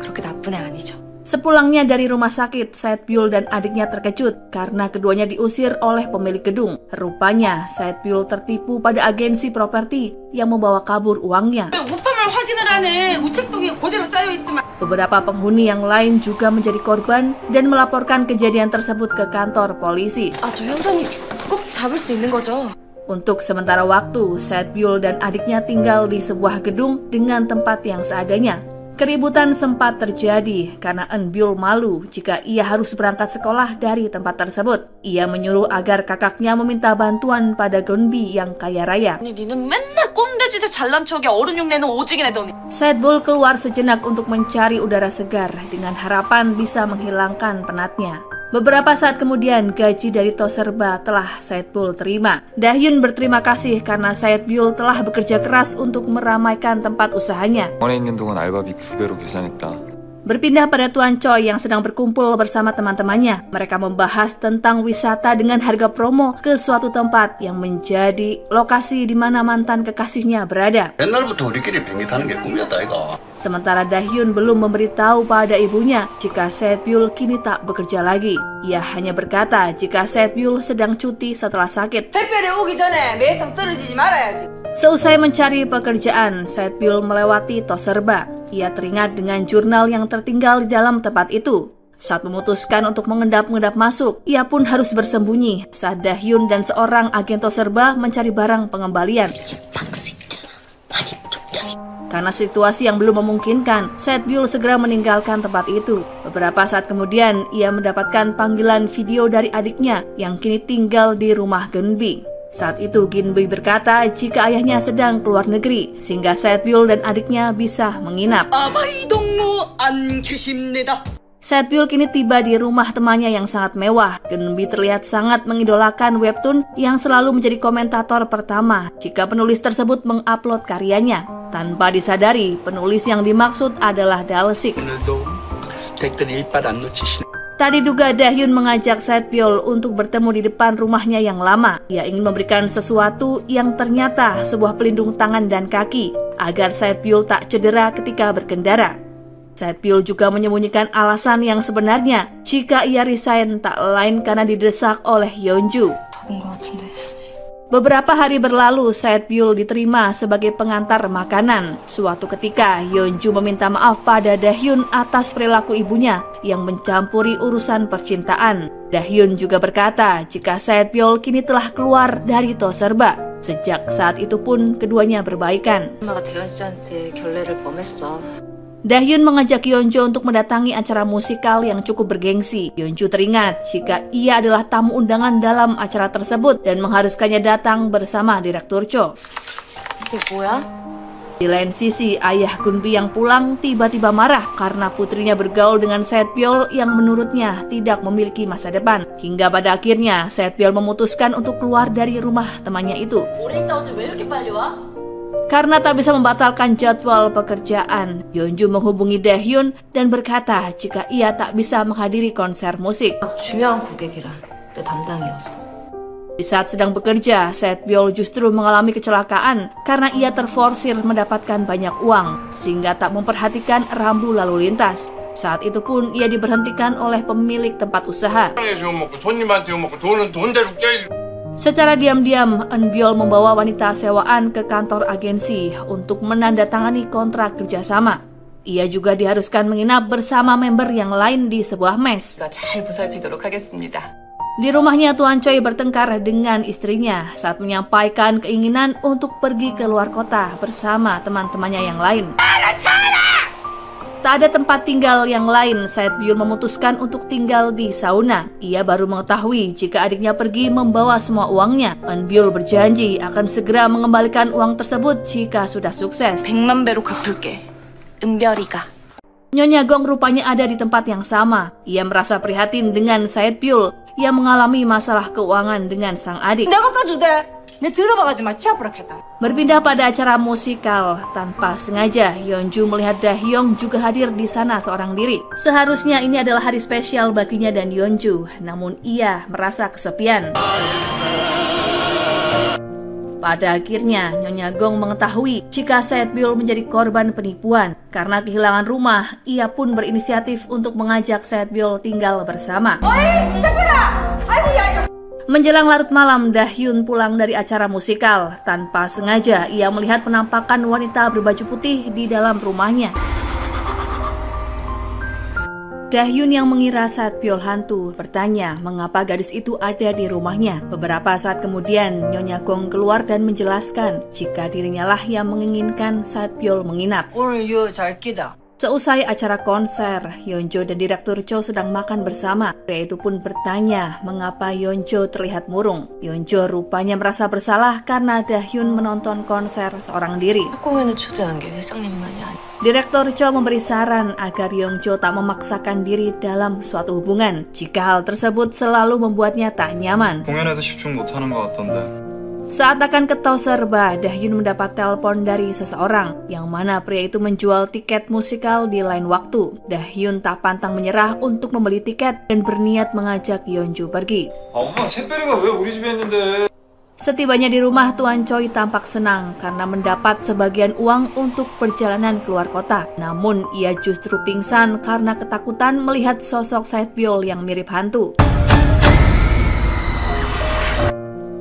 그렇게 나쁜 애 아니죠. Sepulangnya dari rumah sakit, Saetbyul dan adiknya terkejut karena keduanya diusir oleh pemilik gedung. Rupanya, Saetbyul tertipu pada agensi properti yang membawa kabur uangnya. 우편물 확인을 하네. 우체통에 그대로 쌓여있더만. Beberapa penghuni yang lain juga menjadi korban dan melaporkan kejadian tersebut ke kantor polisi. 아, 저 형사님 꼭 잡을 수 있는 거죠? Untuk sementara waktu, Saetbyul dan adiknya tinggal di sebuah gedung dengan tempat yang seadanya. Keributan sempat terjadi karena Eun Byul malu jika ia harus berangkat sekolah dari tempat tersebut. Ia menyuruh agar kakaknya meminta bantuan pada Gonbi yang kaya raya. 아니 니는 맨날 꼰대짓에 잘난 척에 어른 흉내는 오지게 내더니. Saetbyul keluar sejenak untuk mencari udara segar dengan harapan bisa menghilangkan penatnya. Beberapa saat kemudian, gaji dari Toserba telah Saetbyul terima. Dahyun berterima kasih karena Saetbyul telah bekerja keras untuk meramaikan tempat usahanya. 병원에 있는 동안 알바비 2배로 계산했다. Berpindah pada Tuan Choi yang sedang berkumpul bersama teman-temannya. Mereka membahas tentang wisata dengan harga promo ke suatu tempat yang menjadi lokasi di mana mantan kekasihnya berada. 옛날부터 우리끼리 비행기 타는 게 꿈이었다 이거. Sementara Dahyun belum memberitahu pada ibunya jika Saetbyul kini tak bekerja lagi. Ia hanya berkata jika Saetbyul sedang cuti setelah sakit. 특별히 오기 전에 매상 떨어지지 말아야지. Seusai mencari pekerjaan, Saetbyul melewati Toserba. Ia teringat dengan jurnal yang tertinggal di dalam tempat itu. Saat memutuskan untuk mengendap-endap masuk, ia pun harus bersembunyi saat Dahyun dan seorang agen Toserba mencari barang pengembalian. Karena situasi yang belum memungkinkan, Saetbyul segera meninggalkan tempat itu. Beberapa saat kemudian, ia mendapatkan panggilan video dari adiknya yang kini tinggal di rumah Gonbi. Saat itu Ginbi berkata jika ayahnya sedang keluar negeri, sehingga Saetbyul dan adiknya bisa menginap. 아마 이동무 안 계십니다. Saetbyul kini tiba di rumah temannya yang sangat mewah. Ginbi terlihat sangat mengidolakan webtoon yang selalu menjadi komentator pertama jika penulis tersebut mengupload karyanya. Tanpa disadari, penulis yang dimaksud adalah Dalsik. 오늘도 댓글이 일발 안 놓치시네. Tak diduga Dahyun mengajak Saetbyul untuk bertemu di depan rumahnya yang lama. Ia ingin memberikan sesuatu yang ternyata sebuah pelindung tangan dan kaki agar Saetbyul tak cedera ketika berkendara. Saetbyul juga menyembunyikan alasan yang sebenarnya jika ia resign tak lain karena didesak oleh Yeonju. 더본 것 같은데. Beberapa hari berlalu, Saetbyul diterima sebagai pengantar makanan. Suatu ketika, Yeonju meminta maaf pada Dahyun atas perilaku ibunya yang mencampuri urusan percintaan. Dahyun juga berkata jika Saetbyul kini telah keluar dari Toserba. Sejak saat itu pun keduanya berbaikan. 엄마가 대현 씨한테 결례를 범했어. Dahyun mengajak Yeonju untuk mendatangi acara musikal yang cukup bergengsi. Yeonju teringat jika ia adalah tamu undangan dalam acara tersebut dan mengharuskannya datang bersama Direktur Cho. 이게 뭐야? Di lain sisi, ayah Gunbi yang pulang tiba-tiba marah karena putrinya bergaul dengan Saetbyul yang menurutnya tidak memiliki masa depan. Hingga pada akhirnya, Saetbyul memutuskan untuk keluar dari rumah temannya itu. 오래 있다 어제 왜 이렇게 빨리 와? Karena tak bisa membatalkan jadwal pekerjaan, Yeonju menghubungi Dahyun dan berkata jika ia tak bisa menghadiri konser musik. 중요한 고객이라 내 담당이어서. Di saat sedang bekerja, Saetbyul justru mengalami kecelakaan karena ia terforsir mendapatkan banyak uang, sehingga tak memperhatikan rambu lalu lintas. Saat itu pun ia diberhentikan oleh pemilik tempat usaha. 손님한테 욕먹고 돈은 돈 대로 깨. Secara diam-diam, Eun Byul membawa wanita sewaan ke kantor agensi untuk menandatangani kontrak kerjasama. Ia juga diharuskan menginap bersama member yang lain di sebuah mes. 제가 잘 보살피도록 하겠습니다. Di rumahnya, Tuan Choi bertengkar dengan istrinya saat menyampaikan keinginan untuk pergi ke luar kota bersama teman-temannya yang lain. Tak ada tempat tinggal yang lain, Saetbyul memutuskan untuk tinggal di sauna. Ia baru mengetahui jika adiknya pergi membawa semua uangnya. Eun Byul berjanji akan segera mengembalikan uang tersebut jika sudah sukses. 100만 배로 갚을게. 은별이가. Nyonya Gong rupanya ada di tempat yang sama. Ia merasa prihatin dengan Saetbyul yang mengalami masalah keuangan dengan sang adik. 내가 따주대. 내 들어봐가지 마. 치아부락했다. Berpindah pada acara musikal, tanpa sengaja Yeonju melihat Dahyung juga hadir di sana seorang diri. Seharusnya ini adalah hari spesial baginya dan Yeonju, namun ia merasa kesepian. Pada akhirnya, Nyonya Gong mengetahui jika Saetbyul menjadi korban penipuan. Karena kehilangan rumah, ia pun berinisiatif untuk mengajak Saetbyul tinggal bersama. Menjelang larut malam, Dahyun pulang dari acara musikal. Tanpa sengaja, ia melihat penampakan wanita berbaju putih di dalam rumahnya. Dahyun yang mengira Saetbyul hantu bertanya mengapa gadis itu ada di rumahnya. Beberapa saat kemudian, Nyonya Gong keluar dan menjelaskan jika dirinya lah yang menginginkan Saetbyul menginap. 오늘 잘 끼다. Seusai acara konser, Yeonjo dan Direktur Cho sedang makan bersama. Pria itu pun bertanya mengapa Yeonjo terlihat murung. Yeonjo rupanya merasa bersalah karena Dahyun menonton konser seorang diri. 공연에 초대한 게 회장님만이 아니야. Direktur Cho memberi saran agar Yeonjo tak memaksakan diri dalam suatu hubungan jika hal tersebut selalu membuatnya tak nyaman. 공연에도 집중 못하는 것 같던데. Saat akan ke Toserba, Dahyun mendapat telepon dari seseorang yang mana pria itu menjual tiket musikal di lain waktu. Dahyun tak pantang menyerah untuk membeli tiket dan berniat mengajak Yeonju pergi. 엄마 새별이가 왜 우리 집에 있는데? Setibanya di rumah, Tuan Choi tampak senang karena mendapat sebagian uang untuk perjalanan keluar kota. Namun ia justru pingsan karena ketakutan melihat sosok Saetbyul yang mirip hantu.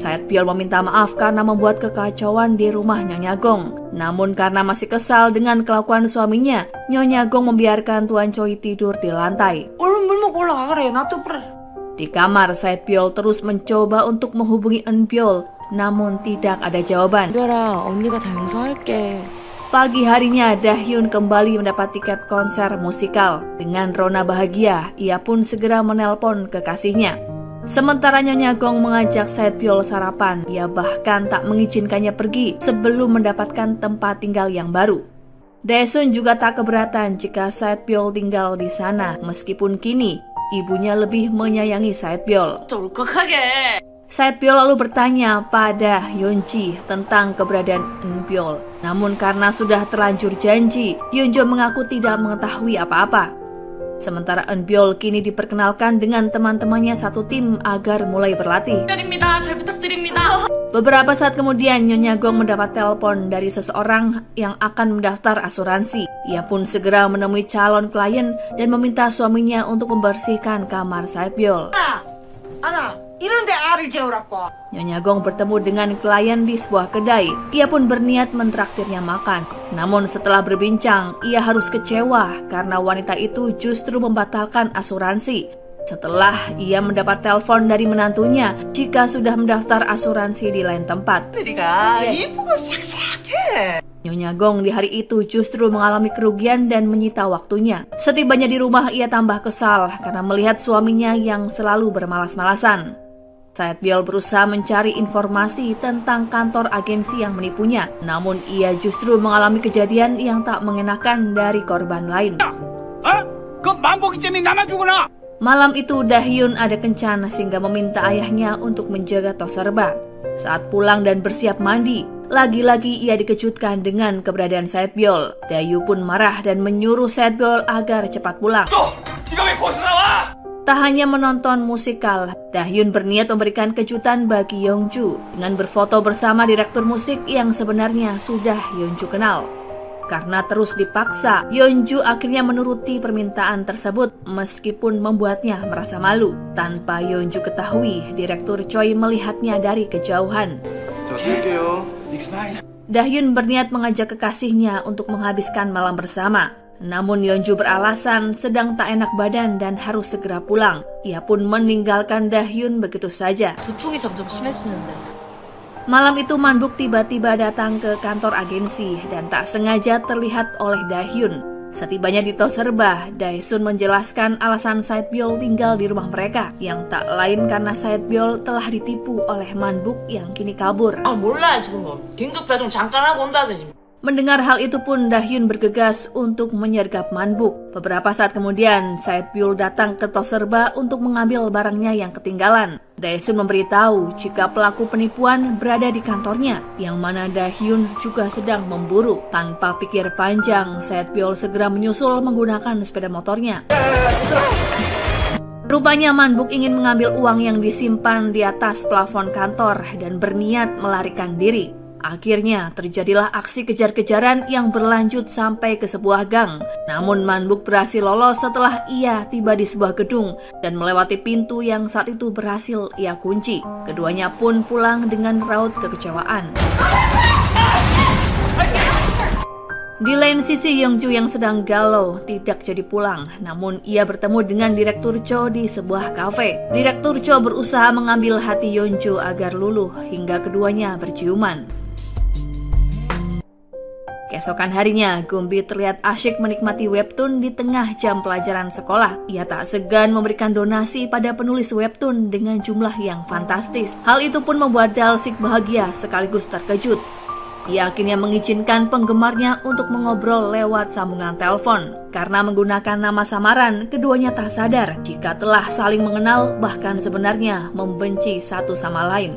Saetbyul meminta maaf karena membuat kekacauan di rumah Nyonya Gong. Namun karena masih kesal dengan kelakuan suaminya, Nyonya Gong membiarkan Tuan Choi tidur di lantai. 얼른 물 먹고 올라가 그래. 놔둬 버려. Di kamar, Saetbyul terus mencoba untuk menghubungi Eunbyul, namun tidak ada jawaban. 별아, 언니가 다 용서할게. Pagi harinya, Dahyun kembali mendapat tiket konser musikal. Dengan rona bahagia, ia pun segera menelpon kekasihnya. Sementara Nyonya Gong mengajak Saetbyul sarapan, ia bahkan tak mengizinkannya pergi sebelum mendapatkan tempat tinggal yang baru. Daesun juga tak keberatan jika Saetbyul tinggal di sana, meskipun kini ibunya lebih menyayangi Saetbyul. 울컥하게. Saetbyul lalu bertanya pada Yeonji tentang keberadaan Eunbyul. Namun karena sudah terlanjur janji, Yeonjo mengaku tidak mengetahui apa-apa. Sementara Eunbyul kini diperkenalkan dengan teman-temannya satu tim agar mulai berlatih. 별입니다. 잘 부탁드립니다. Beberapa saat kemudian, Nyonya Gong mendapat telepon dari seseorang yang akan mendaftar asuransi. Ia pun segera menemui calon klien dan meminta suaminya untuk membersihkan kamar Saetbyul. 아나 이런데 알을 재우라고. Nyonya Gong bertemu dengan klien di sebuah kedai. Ia pun berniat mentraktirnya makan. Namun setelah berbincang, ia harus kecewa karena wanita itu justru membatalkan asuransi. Setelah ia mendapat telepon dari menantunya jika sudah mendaftar asuransi di lain tempat. 들이가 이쁘고 싹싹해. Nyonya Gong di hari itu justru mengalami kerugian dan menyita waktunya. Setibanya di rumah, ia tambah kesal karena melihat suaminya yang selalu bermalas-malasan. Saetbyul berusaha mencari informasi tentang kantor agensi yang menipunya. Namun ia justru mengalami kejadian yang tak mengenakan dari korban lain. 그 만보기 때문에 나만 죽으나? Malam itu Dahyun ada kencan sehingga meminta ayahnya untuk menjaga Toserba. Saat pulang dan bersiap mandi, lagi-lagi ia dikejutkan dengan keberadaan Saetbyul. Dayu pun marah dan menyuruh Saetbyul agar cepat pulang. 네가 왜 거기서 나와? Tak hanya menonton musikal, Dahyun berniat memberikan kejutan bagi Yeonju dengan berfoto bersama direktur musik yang sebenarnya sudah Yeonju kenal. Karena terus dipaksa, Yeonju akhirnya menuruti permintaan tersebut meskipun membuatnya merasa malu. Tanpa Yeonju ketahui, Direktur Choi melihatnya dari kejauhan. Dahyun berniat mengajak kekasihnya untuk menghabiskan malam bersama. Namun Yeonju beralasan sedang tak enak badan dan harus segera pulang. Ia pun meninggalkan Dahyun begitu saja. 두통이 점점 심해지는데. Malam itu Manbuk tiba-tiba datang ke kantor agensi dan tak sengaja terlihat oleh Dahyun. Setibanya di Toserba, Daesun menjelaskan alasan Saetbyul tinggal di rumah mereka, yang tak lain karena Saetbyul telah ditipu oleh Manbuk yang kini kabur. 몰라요 지금 뭐 긴급 배송 잠깐 하고 온다든지. Mendengar hal itu pun Dahyun bergegas untuk menyergap Manbuk. Beberapa saat kemudian, Saetbyul datang ke Toserba untuk mengambil barangnya yang ketinggalan. Daesun memberitahu jika pelaku penipuan berada di kantornya, yang mana Dahyun juga sedang memburu. Tanpa pikir panjang, Saetbyul segera menyusul menggunakan sepeda motornya. Rupanya Manbuk ingin mengambil uang yang disimpan di atas plafon kantor dan berniat melarikan diri. Akhirnya terjadilah aksi kejar-kejaran yang berlanjut sampai ke sebuah gang. Namun Manbuk berhasil lolos setelah ia tiba di sebuah gedung dan melewati pintu yang saat itu berhasil ia kunci. Keduanya pun pulang dengan raut kekecewaan. Di lain sisi, Yeongju yang sedang galau tidak jadi pulang, namun ia bertemu dengan Direktur Cho di sebuah kafe. Direktur Cho berusaha mengambil hati Yeongju agar luluh hingga keduanya berciuman. Keesokan harinya, Gombi terlihat asyik menikmati webtoon di tengah jam pelajaran sekolah. Ia tak segan memberikan donasi pada penulis webtoon dengan jumlah yang fantastis. Hal itu pun membuat Dalsik bahagia sekaligus terkejut. Ia akhirnya mengizinkan penggemarnya untuk mengobrol lewat sambungan telepon. Karena menggunakan nama samaran, keduanya tak sadar jika telah saling mengenal, bahkan sebenarnya membenci satu sama lain.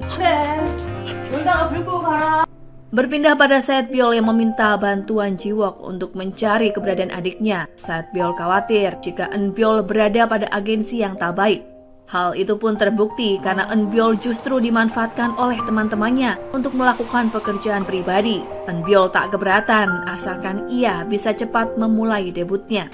Berpindah pada Saetbyul yang meminta bantuan Jiwook untuk mencari keberadaan adiknya. Saetbyul khawatir jika Eunbyul berada pada agensi yang tak baik. Hal itu pun terbukti karena Eunbyul justru dimanfaatkan oleh teman-temannya untuk melakukan pekerjaan pribadi. Eunbyul tak keberatan asalkan ia bisa cepat memulai debutnya.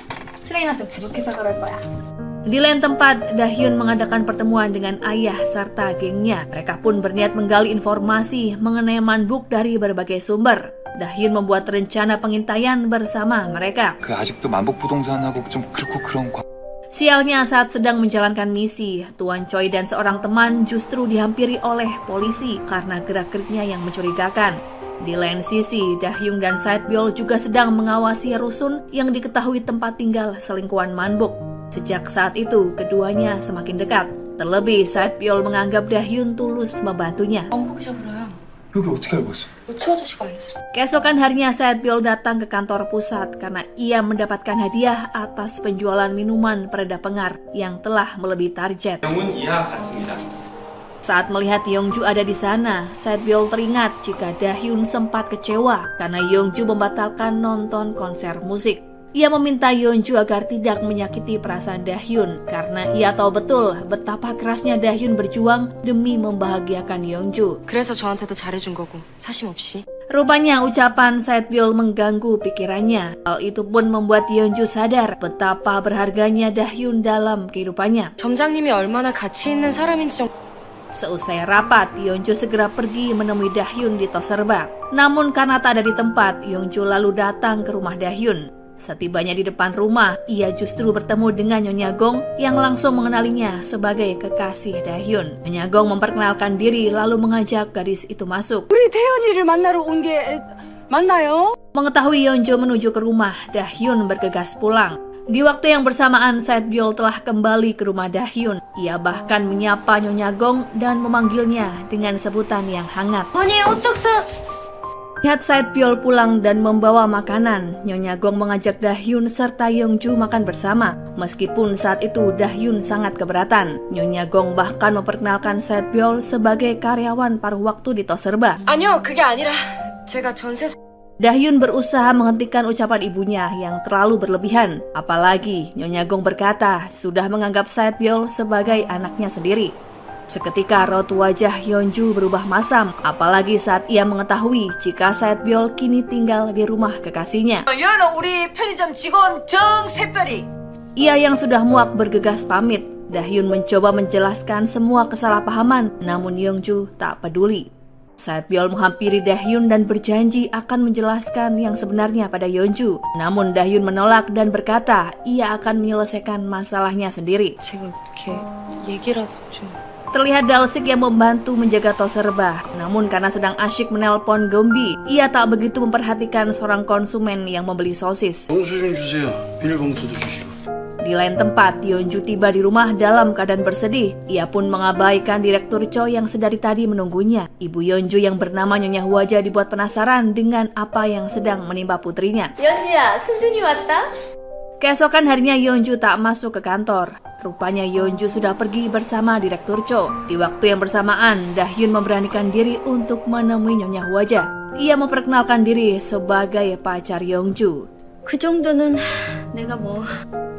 Di lain tempat, Dahyun mengadakan pertemuan dengan ayah serta gengnya. Mereka pun berniat menggali informasi mengenai Manbuk dari berbagai sumber. Dahyun membuat rencana pengintaian bersama mereka. 아직도 만복 부동산하고 좀 그렇고 그런 거. Sialnya saat sedang menjalankan misi, Tuan Choi dan seorang teman justru dihampiri oleh polisi karena gerak-geriknya yang mencurigakan. Di lain sisi, Dahyun dan Saetbyul juga sedang mengawasi rusun yang diketahui tempat tinggal selingkuhan Manbuk. Sejak saat itu, keduanya semakin dekat. Terlebih, Saetbyul menganggap Dahyun tulus membantunya. 만복이 잡으러요. 여기 어떻게 알고 있어? 우추 아저씨가 알려줬어. Keesokan harinya, Saetbyul datang ke kantor pusat karena ia mendapatkan hadiah atas penjualan minuman pereda pengar yang telah melebihi target. 영은 이하 같습니다. Saat melihat Yeongju ada di sana, Saetbyul teringat jika Dahyun sempat kecewa karena Yeongju membatalkan nonton konser musik. Ia meminta Yeongju agar tidak menyakiti perasaan Dahyun karena ia tahu betul betapa kerasnya Dahyun berjuang demi membahagiakan Yeongju. 그래서 저한테도 잘해준 거고 사심 없이. Rupanya ucapan Saetbyul mengganggu pikirannya. Hal itu pun membuat Yeongju sadar betapa berharganya Dahyun dalam kehidupannya. 점장님이 얼마나 가치 있는 사람인지 Seusai rapat, Yeongju segera pergi menemui Dahyun di Toserba. Namun karena tak ada di tempat, Yeongju lalu datang ke rumah Dahyun. Setibanya di depan rumah, ia justru bertemu dengan Nyonya Gong yang langsung mengenalinya sebagai kekasih Dahyun. Nyonya Gong memperkenalkan diri lalu mengajak gadis itu masuk. 우리 태연이를 만나러 온 게 맞나요? Mengetahui Yeongju menuju ke rumah, Dahyun bergegas pulang. Di waktu yang bersamaan, Saetbyul telah kembali ke rumah Dahyun. Ia bahkan menyapa Nyonya Gong dan memanggilnya dengan sebutan yang hangat. 언니 어떡사? Lihat Saetbyul pulang dan membawa makanan, Nyonya Gong mengajak Dahyun serta Yeongju makan bersama. Meskipun saat itu Dahyun sangat keberatan, Nyonya Gong bahkan memperkenalkan Saetbyul sebagai karyawan paruh waktu di Toserba. 아니요, 그게 아니라 제가 전세 Dahyun berusaha menghentikan ucapan ibunya yang terlalu berlebihan. Apalagi Nyonya Gong berkata sudah menganggap Saetbyul sebagai anaknya sendiri. Seketika raut wajah Yeongju berubah masam, apalagi saat ia mengetahui jika Saetbyul kini tinggal di rumah kekasihnya. 얘는 우리 편의점 직원 정샛별이. Ia yang sudah muak bergegas pamit. Dahyun mencoba menjelaskan semua kesalahpahaman, namun Yeongju tak peduli. Saetbyul menghampiri Dahyun dan berjanji akan menjelaskan yang sebenarnya pada Yeongju. Namun Dahyun menolak dan berkata ia akan menyelesaikan masalahnya sendiri. 제가 이렇게 얘기라도 좀. Terlihat Dalsik yang membantu menjaga Toserba. Namun karena sedang asyik menelpon Gombi, ia tak begitu memperhatikan seorang konsumen yang membeli sosis. 영수증 주세요. 비닐봉투도 주시고. Di Di lain tempat, Yeonju tiba di rumah dalam keadaan bersedih. Ia pun mengabaikan Direktur Cho yang sedari tadi menunggunya. Ibu Yeonju yang bernama Nyonya Hwaja dibuat penasaran dengan apa yang sedang menimpa putrinya. 연주야, 승준이 왔다? Keesokan harinya Yeonju tak masuk ke kantor. Rupanya Yeonju sudah pergi bersama Direktur Cho. Di waktu yang bersamaan, Dahyun memberanikan diri untuk menemui Nyonya Hwaja. Ia memperkenalkan diri sebagai pacar Yeonju. 그 정도는 내가 뭐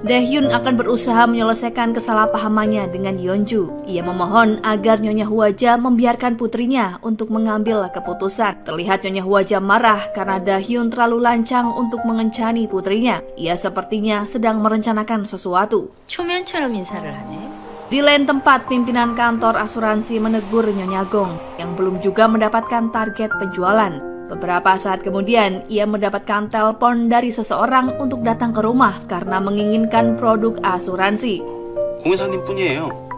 Dahyun akan berusaha menyelesaikan kesalahpahamannya dengan Yeonju. Ia memohon agar Nyonya Hwaja membiarkan putrinya untuk mengambil keputusan. Terlihat Nyonya Hwaja marah karena Dahyun terlalu lancang untuk mengencani putrinya. Ia sepertinya sedang merencanakan sesuatu. 초면처럼 인사를 하네. Di lain tempat, pimpinan kantor asuransi menegur Nyonya Gong yang belum juga mendapatkan target penjualan. Beberapa saat kemudian, ia mendapatkan telepon dari seseorang untuk datang ke rumah karena menginginkan produk asuransi. 공사님뿐이에요.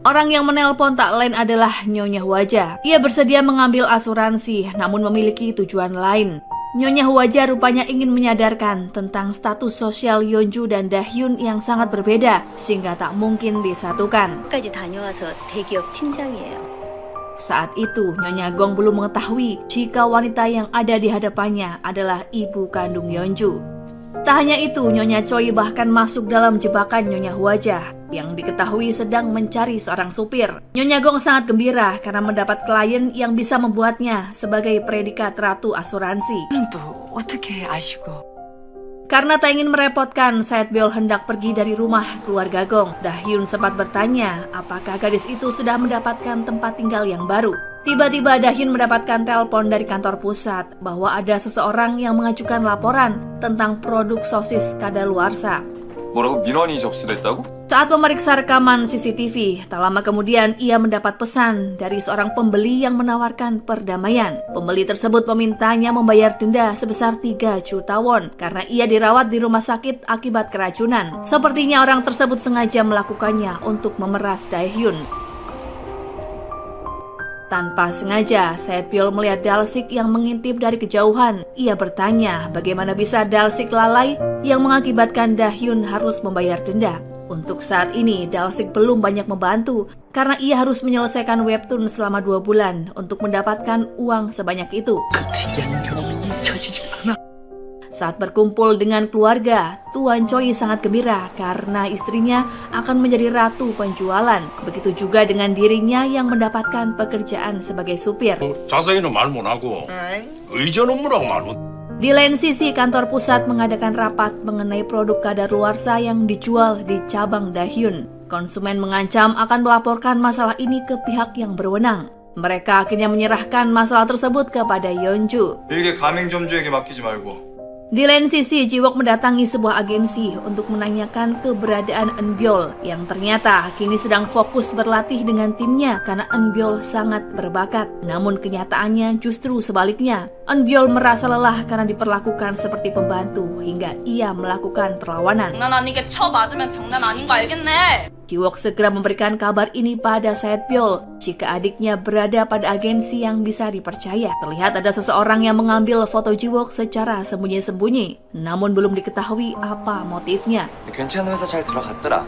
Orang yang menelpon tak lain adalah Nyonya Hwaja. Ia bersedia mengambil asuransi, namun memiliki tujuan lain. Nyonya Hwaja rupanya ingin menyadarkan tentang status sosial Yeonju dan Dahyun yang sangat berbeda, sehingga tak mungkin disatukan. 까지 다녀와서 대기업 팀장이에요. Saat itu, Nyonya Gong belum mengetahui jika wanita yang ada di hadapannya adalah ibu kandung Yeonju. Tak hanya itu, Nyonya Choi bahkan masuk dalam jebakan Nyonya Hwaja yang diketahui sedang mencari seorang supir. Nyonya Gong sangat gembira karena mendapat klien yang bisa membuatnya sebagai predikat ratu asuransi. 또 어떻게 아시고? Karena tak ingin merepotkan, Saetbyul hendak pergi dari rumah keluarga Gong. Dahyun sempat bertanya apakah gadis itu sudah mendapatkan tempat tinggal yang baru. Tiba-tiba Dahyun mendapatkan telepon dari kantor pusat bahwa ada seseorang yang mengajukan laporan tentang produk sosis kadaluarsa. 뭐라고? 민원이 접수됐다고? Saat memeriksa rekaman CCTV, tak lama kemudian ia mendapat pesan dari seorang pembeli yang menawarkan perdamaian. Pembeli tersebut memintanya membayar denda sebesar 3 juta won karena ia dirawat di rumah sakit akibat keracunan. Sepertinya orang tersebut sengaja melakukannya untuk memeras Dahyun. Tanpa sengaja, Saetbyul melihat Dalsik yang mengintip dari kejauhan. Ia bertanya bagaimana bisa Dalsik lalai yang mengakibatkan Dahyun harus membayar denda. Untuk saat ini, Dalsik belum banyak membantu karena ia harus menyelesaikan webtoon selama 2 bulan untuk mendapatkan uang sebanyak itu. Saat berkumpul dengan keluarga, Tuan Choi sangat gembira karena istrinya akan menjadi ratu penjualan. Begitu juga dengan dirinya yang mendapatkan pekerjaan sebagai supir. 자세히는 말 못하고 의전 업무라고 말 못. Di lain sisi, kantor pusat mengadakan rapat mengenai produk kadaluarsa yang dijual di cabang Dahyun. Konsumen mengancam akan melaporkan masalah ini ke pihak yang berwenang. Mereka akhirnya menyerahkan masalah tersebut kepada Yeonju. 일개 가맹점주에게 맡기지 말고 Di lain sisi, Jiwook mendatangi sebuah agensi untuk menanyakan keberadaan Eunbyul yang ternyata kini sedang fokus berlatih dengan timnya karena Eunbyul sangat berbakat. Namun kenyataannya justru sebaliknya. Eunbyul merasa lelah karena diperlakukan seperti pembantu hingga ia melakukan perlawanan. 장난 아니게 쳐 맞으면 장난 아닌 거 알겠네. Jiwook segera memberikan kabar ini pada Saetbyul jika adiknya berada pada agensi yang bisa dipercaya. Terlihat ada seseorang yang mengambil foto Jiwook secara sembunyi-sembunyi, namun belum diketahui apa motifnya. 괜찮은 회사 잘 들어갔더라.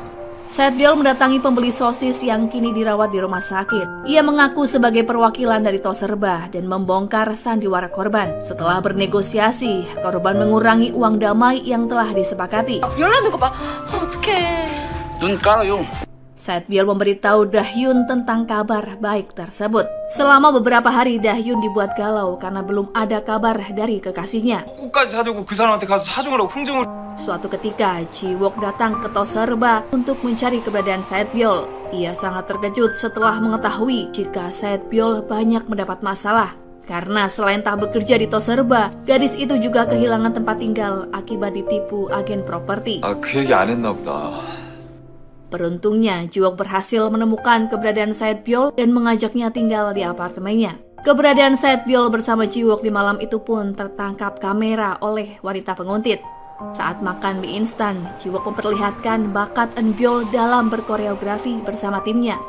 Saetbyul mendatangi pembeli sosis yang kini dirawat di rumah sakit. Ia mengaku sebagai perwakilan dari Toserba dan membongkar sandiwara korban. Setelah bernegosiasi, korban mengurangi uang damai yang telah disepakati. 열나는 거 봐. 어떡해. 눈 깔아요. Saetbyul memberitahu Dahyun tentang kabar baik tersebut. Selama beberapa hari, Dahyun dibuat galau karena belum ada kabar dari kekasihnya. 꽃까지 사들고 그 사람한테 가서 사정을 하고 흥정을. Suatu ketika, Jiwook datang ke Toserba untuk mencari keberadaan Saetbyul. Ia sangat terkejut setelah mengetahui jika Saetbyul banyak mendapat masalah. Karena selain tak bekerja di Toserba, gadis itu juga kehilangan tempat tinggal akibat ditipu agen properti. 그 얘기 안 했나 보다. Beruntungnya, Jiwook berhasil menemukan keberadaan Saetbyul dan mengajaknya tinggal di apartemennya. Keberadaan Saetbyul bersama Jiwook di malam itu pun tertangkap kamera oleh wanita penguntit. Saat makan mie instan, Jiwook memperlihatkan bakat Eunbyul dalam berkoreografi bersama timnya.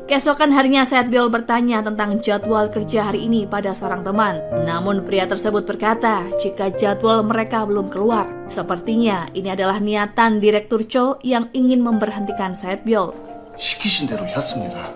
Keesokan harinya Saetbyol bertanya tentang jadwal kerja hari ini pada seorang teman. Namun pria tersebut berkata jika jadwal mereka belum keluar. Sepertinya ini adalah niatan Direktur Cho yang ingin memberhentikan Saetbyol. 시키신 대로 했습니다.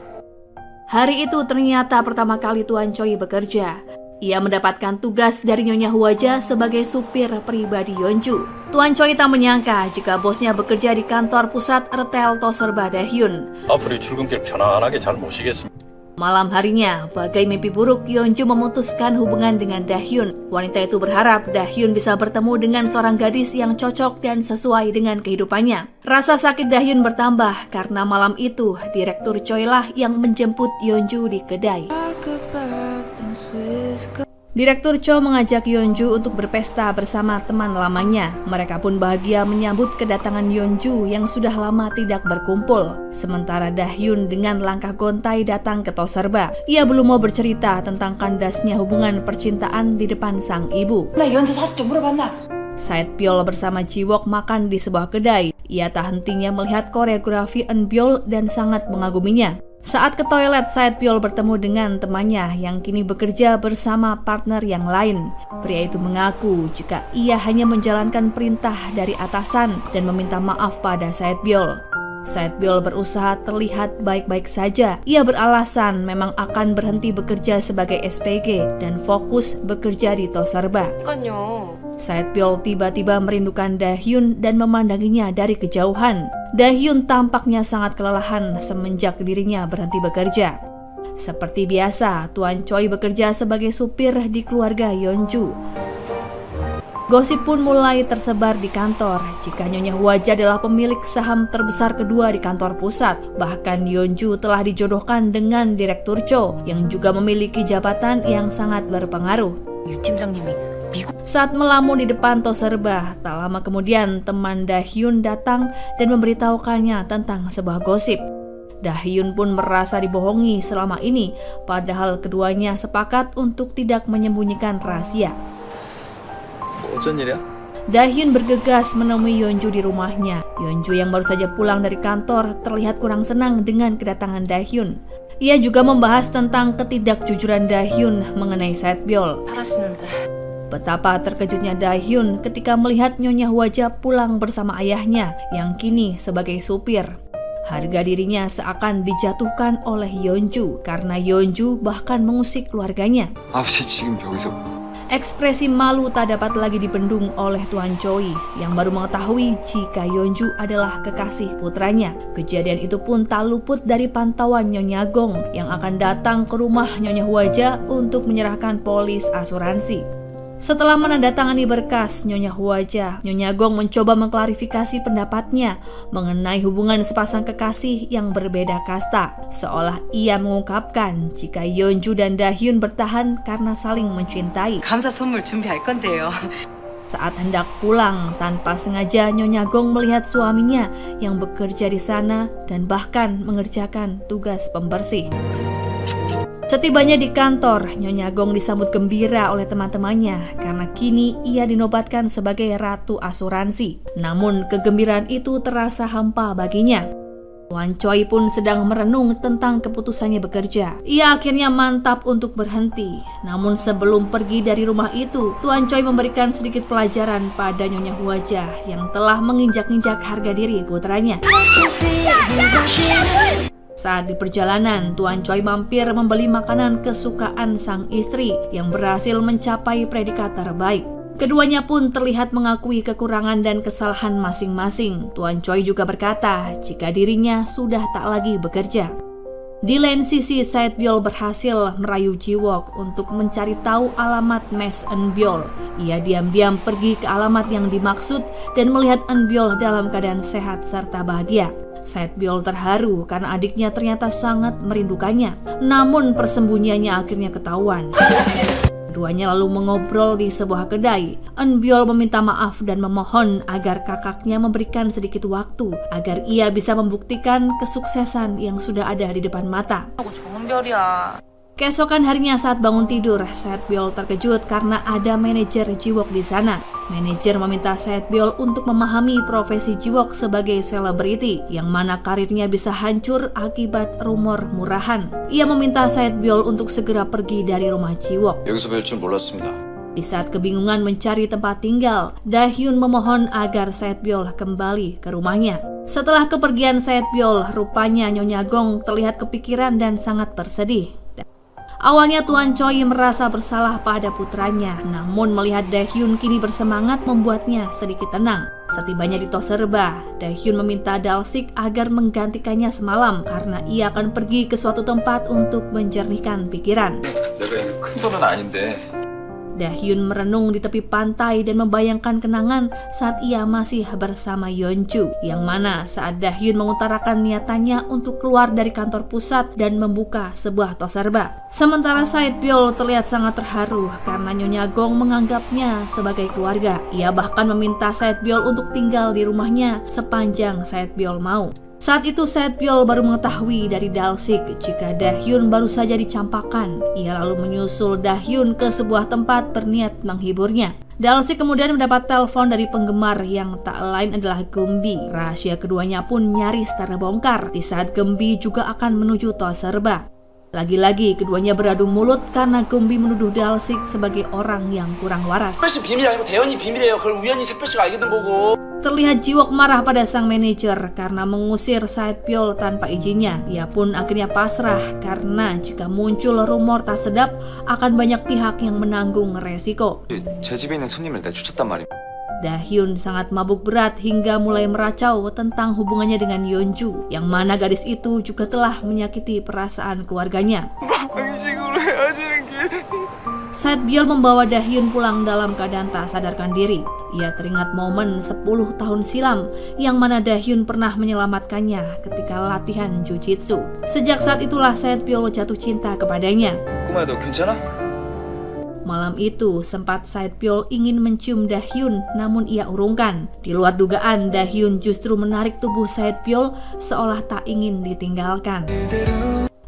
Hari itu ternyata pertama kali Tuan Choi bekerja. Ia mendapatkan tugas dari Nyonya Hwaja sebagai supir pribadi Yeonju. Tuan Choi tak menyangka jika bosnya bekerja di kantor pusat retail Toserba Daehyun. 앞으로 출근길 편안하게 잘 모시겠습니다. Malam harinya, bagai mimpi buruk, Yeonju memutuskan hubungan dengan Daehyun. Wanita itu berharap Daehyun bisa bertemu dengan seorang gadis yang cocok dan sesuai dengan kehidupannya. Rasa sakit Daehyun bertambah karena malam itu Direktur Choi lah yang menjemput Yeonju di kedai. Direktur Cho mengajak Yeonju untuk berpesta bersama teman lamanya. Mereka pun bahagia menyambut kedatangan Yeonju yang sudah lama tidak berkumpul. Sementara Daehyun dengan langkah gontai datang ke Toserba. Ia belum mau bercerita tentang kandasnya hubungan percintaan di depan sang ibu. 나 연주 사실 좀 물어봤나? Saetbyol bersama Jiwook makan di sebuah kedai. Ia tak hentinya melihat koreografi Eunbyol dan sangat mengaguminya. Saat ke toilet, Saetbyol bertemu dengan temannya yang kini bekerja bersama partner yang lain. Pria itu mengaku jika ia hanya menjalankan perintah dari atasan dan meminta maaf pada Saetbyol. Saetbyol berusaha terlihat baik-baik saja. Ia beralasan memang akan berhenti bekerja sebagai SPG dan fokus bekerja di Toserba. 그러니까요. Saetbyol tiba-tiba merindukan Daehyun dan memandanginya dari kejauhan. Daehyun tampaknya sangat kelelahan semenjak dirinya berhenti bekerja. Seperti biasa, Tuan Choi bekerja sebagai supir di keluarga Yeonju. Gosip pun mulai tersebar di kantor jika Nyonya Hwaja adalah pemilik saham terbesar kedua di kantor pusat. Bahkan Yeonju telah dijodohkan dengan Direktur Cho yang juga memiliki jabatan yang sangat berpengaruh. 유 팀장님이 미국 Saat melamun di depan Toserba, tak lama kemudian teman Daehyun datang dan memberitahukannya tentang sebuah gosip. Daehyun pun merasa dibohongi selama ini, padahal keduanya sepakat untuk tidak menyembunyikan rahasia. 뭐 어쩐 일이야? Daehyun bergegas menemui Yeonju di rumahnya. Yeonju yang baru saja pulang dari kantor terlihat kurang senang dengan kedatangan Daehyun. Ia juga membahas tentang ketidakjujuran Daehyun mengenai Saetbyol. 사라지는데. Betapa terkejutnya Daehyun ketika melihat Nyonya Hwaja pulang bersama ayahnya yang kini sebagai supir. Harga dirinya seakan dijatuhkan oleh Yeonju karena Yeonju bahkan mengusik keluarganya. 아버지 지금 여기서 Ekspresi malu tak dapat lagi dibendung oleh Tuan Choi yang baru mengetahui jika Yeonju adalah kekasih putranya. Kejadian itu pun tak luput dari pantauan Nyonya Gong yang akan datang ke rumah Nyonya Hwaja untuk menyerahkan polis asuransi. Setelah menandatangani berkas Nyonya Hwaja, Nyonya Gong mencoba mengklarifikasi pendapatnya mengenai hubungan sepasang kekasih yang berbeda kasta. Seolah ia mengungkapkan jika Yeonju dan Daehyun bertahan karena saling mencintai. 감사 선물 준비할 건데요. Saat hendak pulang, tanpa sengaja Nyonya Gong melihat suaminya yang bekerja di sana dan bahkan mengerjakan tugas pembersih. Setibanya di kantor, Nyonya Gong disambut gembira oleh teman-temannya karena kini ia dinobatkan sebagai ratu asuransi. Namun kegembiraan itu terasa hampa baginya. Tuan Choi pun sedang merenung tentang keputusannya bekerja. Ia akhirnya mantap untuk berhenti. Namun sebelum pergi dari rumah itu, Tuan Choi memberikan sedikit pelajaran pada Nyonya Hwaja yang telah menginjak-injak harga diri putranya. Saat di perjalanan, Tuan Choi mampir membeli makanan kesukaan sang istri yang berhasil mencapai predikat terbaik. Keduanya pun terlihat mengakui kekurangan dan kesalahan masing-masing. Tuan Choi juga berkata jika dirinya sudah tak lagi bekerja. Di lain sisi, Saetbyol berhasil merayu Jiwook untuk mencari tahu alamat mes Eunbyol. Ia diam-diam pergi ke alamat yang dimaksud dan melihat Eunbyol dalam keadaan sehat serta bahagia. Saetbyol terharu karena adiknya ternyata sangat merindukannya. Namun persembunyiannya akhirnya ketahuan. Keduanya lalu mengobrol di sebuah kedai. Eunbyol meminta maaf dan memohon agar kakaknya memberikan sedikit waktu agar ia bisa membuktikan kesuksesan yang sudah ada di depan mata. 정은별이야. Keesokan harinya saat bangun tidur, Saetbyol terkejut karena ada manajer Jiwok di sana. Manajer meminta Saetbyol untuk memahami profesi Jiwok sebagai selebriti, yang mana karirnya bisa hancur akibat rumor murahan. Ia meminta Saetbyol untuk segera pergi dari rumah Jiwok. 여기서 뵐 줄 몰랐습니다. Di saat kebingungan mencari tempat tinggal, Dahyun memohon agar Saetbyol kembali ke rumahnya. Setelah kepergian Saetbyol, rupanya Nyonya Gong terlihat kepikiran dan sangat bersedih. Awalnya Tuan Choi merasa bersalah pada putranya, namun melihat Dahyun kini bersemangat membuatnya sedikit tenang. Setibanya di Toserba, Dahyun meminta Dalsik agar menggantikannya semalam karena ia akan pergi ke suatu tempat untuk menjernihkan pikiran. 내가 이거 큰 돈은 아닌데. Dahyun merenung di tepi pantai dan membayangkan kenangan saat ia masih bersama Yeonju, yang mana saat Dahyun mengutarakan niatannya untuk keluar dari kantor pusat dan membuka sebuah Toserba. Sementara Saetbyol terlihat sangat terharu karena Nyonya Gong menganggapnya sebagai keluarga. Ia bahkan meminta Saetbyol untuk tinggal di rumahnya sepanjang Saetbyol mau. Saat itu Saetbyol baru mengetahui dari Dalsik jika Dahyun baru saja dicampakkan. Ia lalu menyusul Dahyun ke sebuah tempat berniat menghiburnya. Dalsik kemudian mendapat telepon dari penggemar yang tak lain adalah Gumbi. Rahasia keduanya pun nyaris terbongkar di saat Gumbi juga akan menuju Toserba. Lagi-lagi keduanya beradu mulut karena Gumbi menuduh Dalsik sebagai orang yang kurang waras. 비밀이 아니고 대현이 비밀이에요. 그걸 우연히 새별씨가 알게 된 거고. Terlihat Jiwok marah pada sang manajer karena mengusir Saetbyol tanpa izinnya. Ia pun akhirnya pasrah karena jika muncul rumor tak sedap akan banyak pihak yang menanggung resiko. 제 집에 있는 손님을 내쫓았단 말입니다. Dahyun sangat mabuk berat hingga mulai meracau tentang hubungannya dengan Yeonju, yang mana gadis itu juga telah menyakiti perasaan keluarganya. Saetbyol membawa Dahyun pulang dalam keadaan tak sadarkan diri. Ia teringat momen 10 tahun silam yang mana Dahyun pernah menyelamatkannya ketika latihan jujitsu. Sejak saat itulah Saetbyol jatuh cinta kepadanya. 꼬마야 너 괜찮아? Malam itu sempat Saetbyol ingin mencium Dahyun, namun ia urungkan. Di luar dugaan, Dahyun justru menarik tubuh Saetbyol seolah tak ingin ditinggalkan.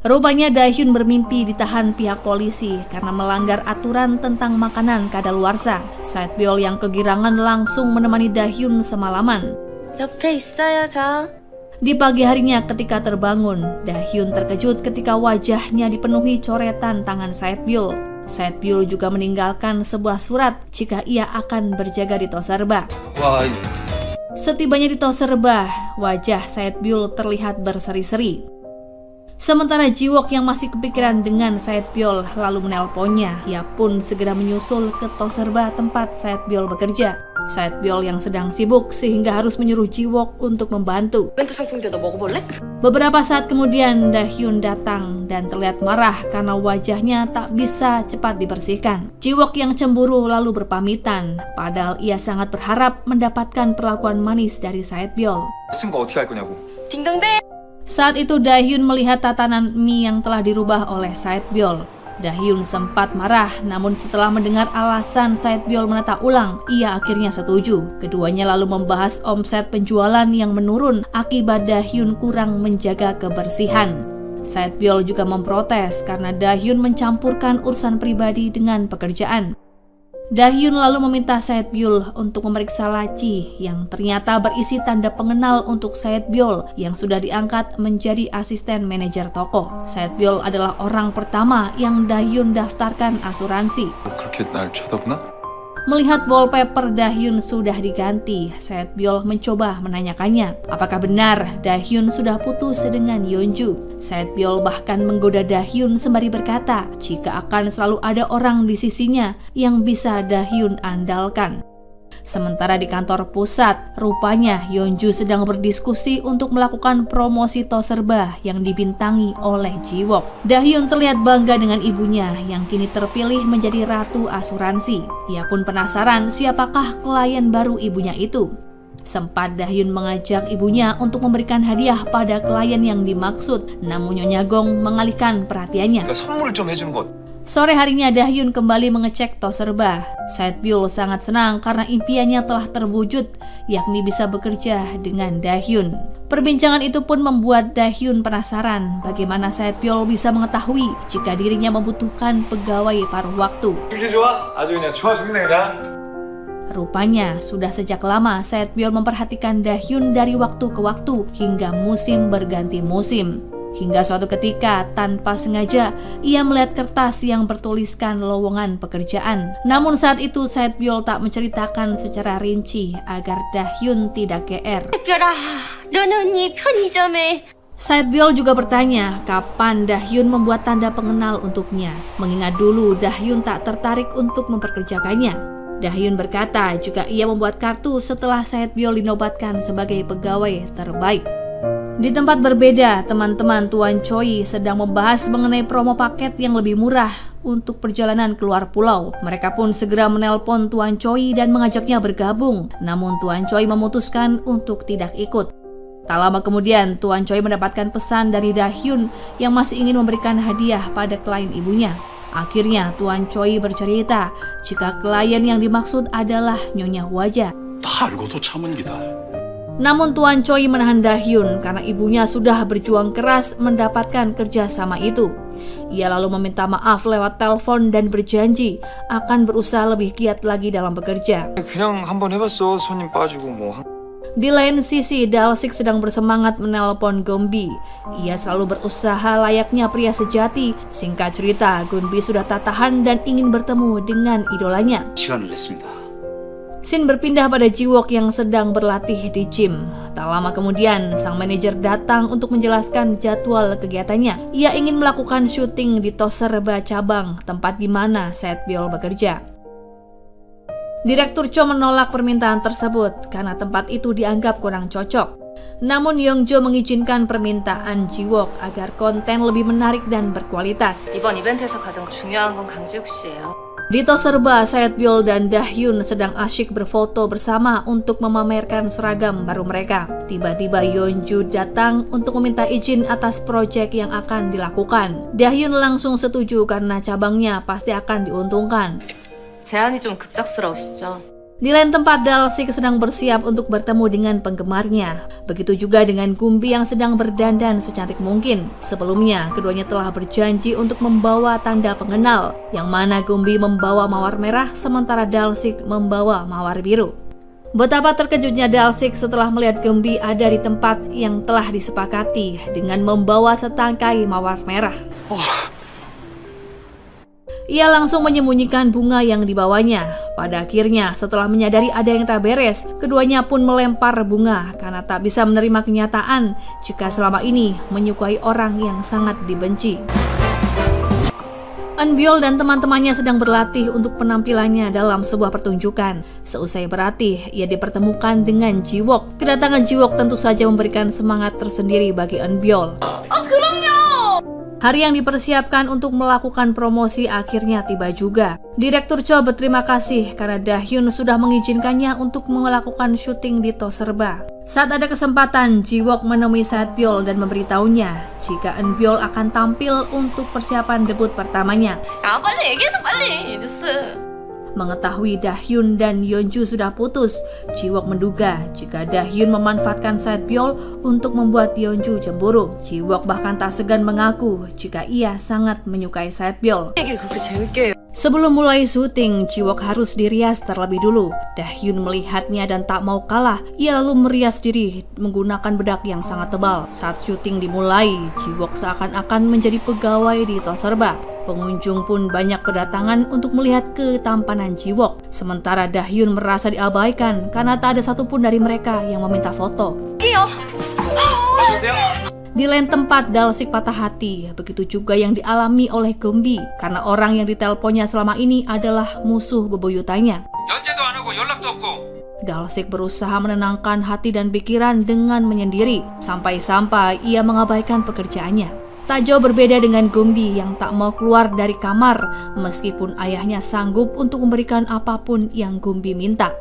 Rupanya Dahyun bermimpi ditahan pihak polisi karena melanggar aturan tentang makanan kadaluarsa. Saetbyol yang kegirangan langsung menemani Dahyun semalaman. 옆에 있어요, 저. Di pagi harinya ketika terbangun, Dahyun terkejut ketika wajahnya dipenuhi coretan tangan Saetbyol. Saetbyol juga meninggalkan sebuah surat jika ia akan berjaga di Toserba. Setibanya di Toserba, wajah Saetbyol terlihat berseri-seri. Sementara Jiwok yang masih kepikiran dengan Saetbyol lalu menelponnya. Ia pun segera menyusul ke Toserba tempat Saetbyol bekerja. Saetbyol yang sedang sibuk sehingga harus menyuruh Jiwok untuk membantu. 멘트 상품인데 너 먹어볼래? Beberapa saat kemudian Dahyun datang dan terlihat marah karena wajahnya tak bisa cepat dibersihkan. Jiwok yang cemburu lalu berpamitan, padahal ia sangat berharap mendapatkan perlakuan manis dari Saetbyol. 쓴 거 어떻게 할 거냐고. 딩동댕! Saat itu Dahyun melihat tatanan mie yang telah dirubah oleh Saetbyol. Dahyun sempat marah, namun setelah mendengar alasan Saetbyol menata ulang, ia akhirnya setuju. Keduanya lalu membahas omset penjualan yang menurun akibat Dahyun kurang menjaga kebersihan. Saetbyol juga memprotes karena Dahyun mencampurkan urusan pribadi dengan pekerjaan. Dahyun lalu meminta Saetbyol untuk memeriksa laci yang ternyata berisi tanda pengenal untuk Saetbyol yang sudah diangkat menjadi asisten manajer toko. Saetbyol adalah orang pertama yang Dahyun daftarkan asuransi. 그렇게 날 쳐다보나? Melihat wallpaper Dahyun sudah diganti, Saetbyol mencoba menanyakannya apakah benar Dahyun sudah putus dengan Yeonju. Saetbyol bahkan menggoda Dahyun sembari berkata jika akan selalu ada orang di sisinya yang bisa Dahyun andalkan. Sementara di kantor pusat, rupanya Yeonju sedang berdiskusi untuk melakukan promosi Toserba yang dibintangi oleh Jiwok. Dahyun terlihat bangga dengan ibunya yang kini terpilih menjadi ratu asuransi. Ia pun penasaran siapakah klien baru ibunya itu. Sempat Dahyun mengajak ibunya untuk memberikan hadiah pada klien yang dimaksud, namun Nyonya Gong mengalihkan perhatiannya. 선물을 좀 해주는 것. Sore harinya Dahyun kembali mengecek tos serba. Saetbyul sangat senang karena impiannya telah terwujud, yakni bisa bekerja dengan Dahyun. Perbincangan itu pun membuat Dahyun penasaran bagaimana Saetbyul bisa mengetahui jika dirinya membutuhkan pegawai paruh waktu. 이렇게 좋아? 아주 그냥 좋아 죽네 그냥. Rupanya sudah sejak lama Saetbyul memperhatikan Dahyun dari waktu ke waktu hingga musim berganti musim. Hingga suatu ketika, tanpa sengaja, ia melihat kertas yang bertuliskan lowongan pekerjaan. Namun saat itu Saetbyul tak menceritakan secara rinci agar Dahyun tidak GR. 별아, 너는 이 편의점에 Saetbyul juga bertanya kapan Dahyun membuat tanda pengenal untuknya, mengingat dulu Dahyun tak tertarik untuk memperkerjakannya. Dahyun berkata jika ia membuat kartu setelah Saetbyul dinobatkan sebagai pegawai terbaik. Di tempat berbeda, teman-teman Tuan Choi sedang membahas mengenai promo paket yang lebih murah untuk perjalanan keluar pulau. Mereka pun segera menelpon Tuan Choi dan mengajaknya bergabung. Namun Tuan Choi memutuskan untuk tidak ikut. Tak lama kemudian, Tuan Choi mendapatkan pesan dari Dahyun yang masih ingin memberikan hadiah pada klien ibunya. Akhirnya Tuan Choi bercerita jika klien yang dimaksud adalah Nyonya Hwaja. 다 알고도 참은 기다. Namun Tuan Choi menahan Dahyun karena ibunya sudah berjuang keras mendapatkan kerjasama itu. Ia lalu meminta maaf lewat telepon dan berjanji akan berusaha lebih giat lagi dalam bekerja. 그냥 한번 해봤어. 손님 빠지고 뭐. Di lain sisi, Dalsik sedang bersemangat menelpon Gombi. Ia selalu berusaha layaknya pria sejati. Singkat cerita, Gunbi sudah tak tahan dan ingin bertemu dengan idolanya. 시간을 냈습니다. Scene berpindah pada Jiwook yang sedang berlatih di gym. Tak lama kemudian, sang manajer datang untuk menjelaskan jadwal kegiatannya. Ia ingin melakukan syuting di tos serba cabang, tempat di mana Saetbyul bekerja. Direktur Cho menolak permintaan tersebut karena tempat itu dianggap kurang cocok. Namun Yongjo mengizinkan permintaan Jiwook agar konten lebih menarik dan berkualitas. 이번 이벤트에서 가장 중요한 건 강지욱 씨예요. Di tos serba, Saetbyul dan Dahyun sedang asyik berfoto bersama untuk memamerkan seragam baru mereka. Tiba-tiba Yeonju datang untuk meminta izin atas proyek yang akan dilakukan. Dahyun langsung setuju karena cabangnya pasti akan diuntungkan. 제안이 좀 급작스러우시죠? Di lain tempat, Dalsik sedang bersiap untuk bertemu dengan penggemarnya. Begitu juga dengan Gumbi yang sedang berdandan secantik mungkin. Sebelumnya, keduanya telah berjanji untuk membawa tanda pengenal, yang mana Gumbi membawa mawar merah sementara Dalsik membawa mawar biru. Betapa terkejutnya Dalsik setelah melihat Gumbi ada di tempat yang telah disepakati dengan membawa setangkai mawar merah. Ia langsung menyembunyikan bunga yang dibawanya. Pada akhirnya, setelah menyadari ada yang tak beres, keduanya pun melempar bunga karena tak bisa menerima kenyataan jika selama ini menyukai orang yang sangat dibenci. Eunbyul dan teman-temannya sedang berlatih untuk penampilannya dalam sebuah pertunjukan. Seusai berlatih, ia dipertemukan dengan Jiwook. Kedatangan Jiwook tentu saja memberikan semangat tersendiri bagi Eunbyul. Hari yang dipersiapkan untuk melakukan promosi akhirnya tiba juga. Direktur Cho berterima kasih karena Dahyun sudah mengizinkannya untuk melakukan syuting di tos serba. Saat ada kesempatan, Jiwook menemui Saetbyul dan memberitahunya jika Eunbyul akan tampil untuk persiapan debut pertamanya. 아, 빨리 얘기해줘, 빨리. 뉴스. Mengetahui Dahyun dan Yeonju sudah putus, Jiwook menduga jika Dahyun memanfaatkan Saetbyul untuk membuat Yeonju cemburu. Jiwook bahkan tak segan mengaku jika ia sangat menyukai Saetbyul. 얘기를 그렇게 재밌게 해요. Sebelum mulai syuting, Jiwook harus dirias terlebih dulu. Dahyun melihatnya dan tak mau kalah. Ia lalu merias diri menggunakan bedak yang sangat tebal. Saat syuting dimulai, Jiwook seakan-akan menjadi pegawai di tos serba. Pengunjung pun banyak berdatangan untuk melihat ketampanan Jiwook. Sementara Dahyun merasa diabaikan karena tak ada satupun dari mereka yang meminta foto. Di lain tempat, Dalsik patah hati. Begitu juga yang dialami oleh Gombi karena orang yang ditelponnya selama ini adalah musuh bebuyutannya. Dalsik berusaha menenangkan hati dan pikiran dengan menyendiri sampai-sampai ia mengabaikan pekerjaannya. Tak jauh berbeda dengan Gombi yang tak mau keluar dari kamar meskipun ayahnya sanggup untuk memberikan apapun yang Gombi minta.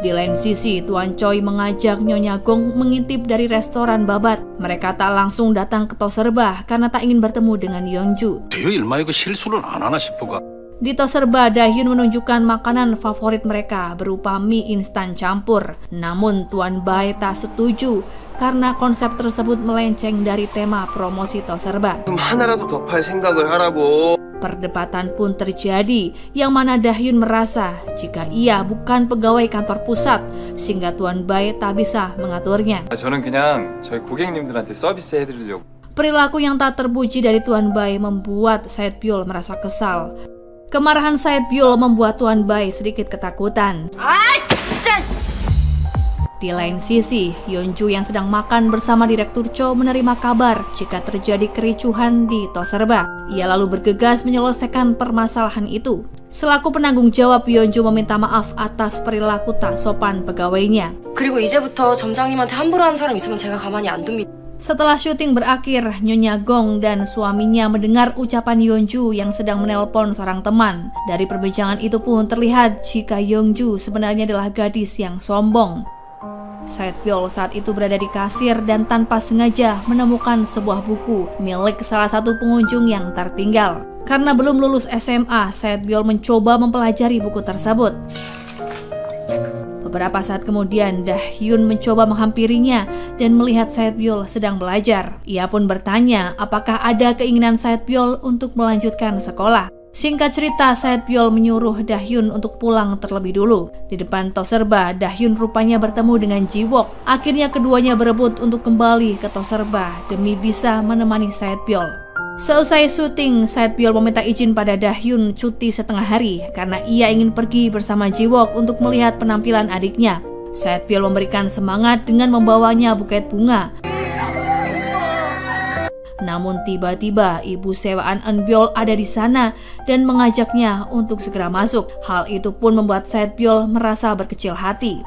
Di lain sisi, Tuan Choi mengajak Nyonya Gong mengintip dari restoran babat. Mereka tak langsung datang ke Toserba karena tak ingin bertemu dengan Yeonju. 대여 일마에 그 실수는 안 하나 싶어가. Di Toserba, Dahyun menunjukkan makanan favorit mereka berupa mie instan campur. Namun Tuan Bae tak setuju karena konsep tersebut melenceng dari tema promosi Toserba. 하나라도 더 팔 생각을 하라고. Perdebatan pun terjadi yang mana Dahyun merasa jika ia bukan pegawai kantor pusat sehingga Tuan Bae tak bisa mengaturnya. 저는 그냥 저희 고객님들한테 서비스 해드리려고. Perilaku yang tak terpuji dari Tuan Bae membuat Saetbyul merasa kesal. Kemarahan Saetbyul membuat Tuan Bae sedikit ketakutan. Di lain sisi, Yeonju yang sedang makan bersama Direktur Cho menerima kabar jika terjadi kericuhan di Toserba. Ia lalu bergegas menyelesaikan permasalahan itu. Selaku penanggung jawab, Yeonju meminta maaf atas perilaku tak sopan pegawainya. 그리고 이제부터 점장님한테 함부로 하는 사람 있으면 제가 가만히 안 둡니다. Setelah syuting berakhir, Nyonya Gong dan suaminya mendengar ucapan Yeonju yang sedang menelpon seorang teman. Dari perbincangan itu pun terlihat jika Yeonju sebenarnya adalah gadis yang sombong. Saetbyul saat itu berada di kasir dan tanpa sengaja menemukan sebuah buku milik salah satu pengunjung yang tertinggal. Karena belum lulus SMA, Saetbyul mencoba mempelajari buku tersebut. Beberapa saat kemudian, Dahyun mencoba menghampirinya dan melihat Saetbyul sedang belajar. Ia pun bertanya apakah ada keinginan Saetbyul untuk melanjutkan sekolah. Singkat cerita, Saetbyul menyuruh Dahyun untuk pulang terlebih dulu. Di depan Toserba, Dahyun rupanya bertemu dengan Jiwook. Akhirnya keduanya berebut untuk kembali ke Toserba demi bisa menemani Saetbyul. Seusai syuting, Saetbyul meminta izin pada Dahyun cuti setengah hari karena ia ingin pergi bersama Jiwook untuk melihat penampilan adiknya. Saetbyul memberikan semangat dengan membawanya buket bunga. Namun tiba-tiba ibu sewaan Eunbyul ada di sana dan mengajaknya untuk segera masuk. Hal itu pun membuat Saetbyul merasa berkecil hati.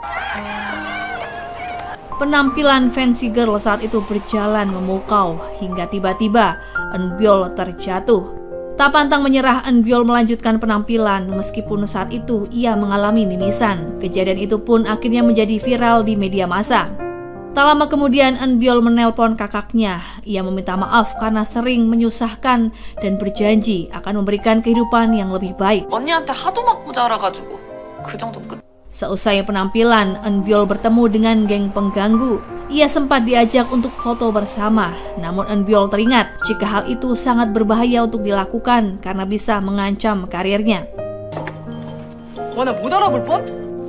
Penampilan fancy girl saat itu berjalan memukau hingga tiba-tiba Eunbyul terjatuh. Tak pantang menyerah, Eunbyul melanjutkan penampilan meskipun saat itu ia mengalami mimisan. Kejadian itu pun akhirnya menjadi viral di media massa. Tak lama kemudian Eunbyul menelpon kakaknya. Ia meminta maaf karena sering menyusahkan dan berjanji akan memberikan kehidupan yang lebih baik. 언니한테 하도 맞고 자라가지고 그 정도 끝. Seusai penampilan, Eunbyul bertemu dengan geng pengganggu. Ia sempat diajak untuk foto bersama. Namun Eunbyul teringat jika hal itu sangat berbahaya untuk dilakukan karena bisa mengancam karirnya. 와나 못 알아볼 뻔?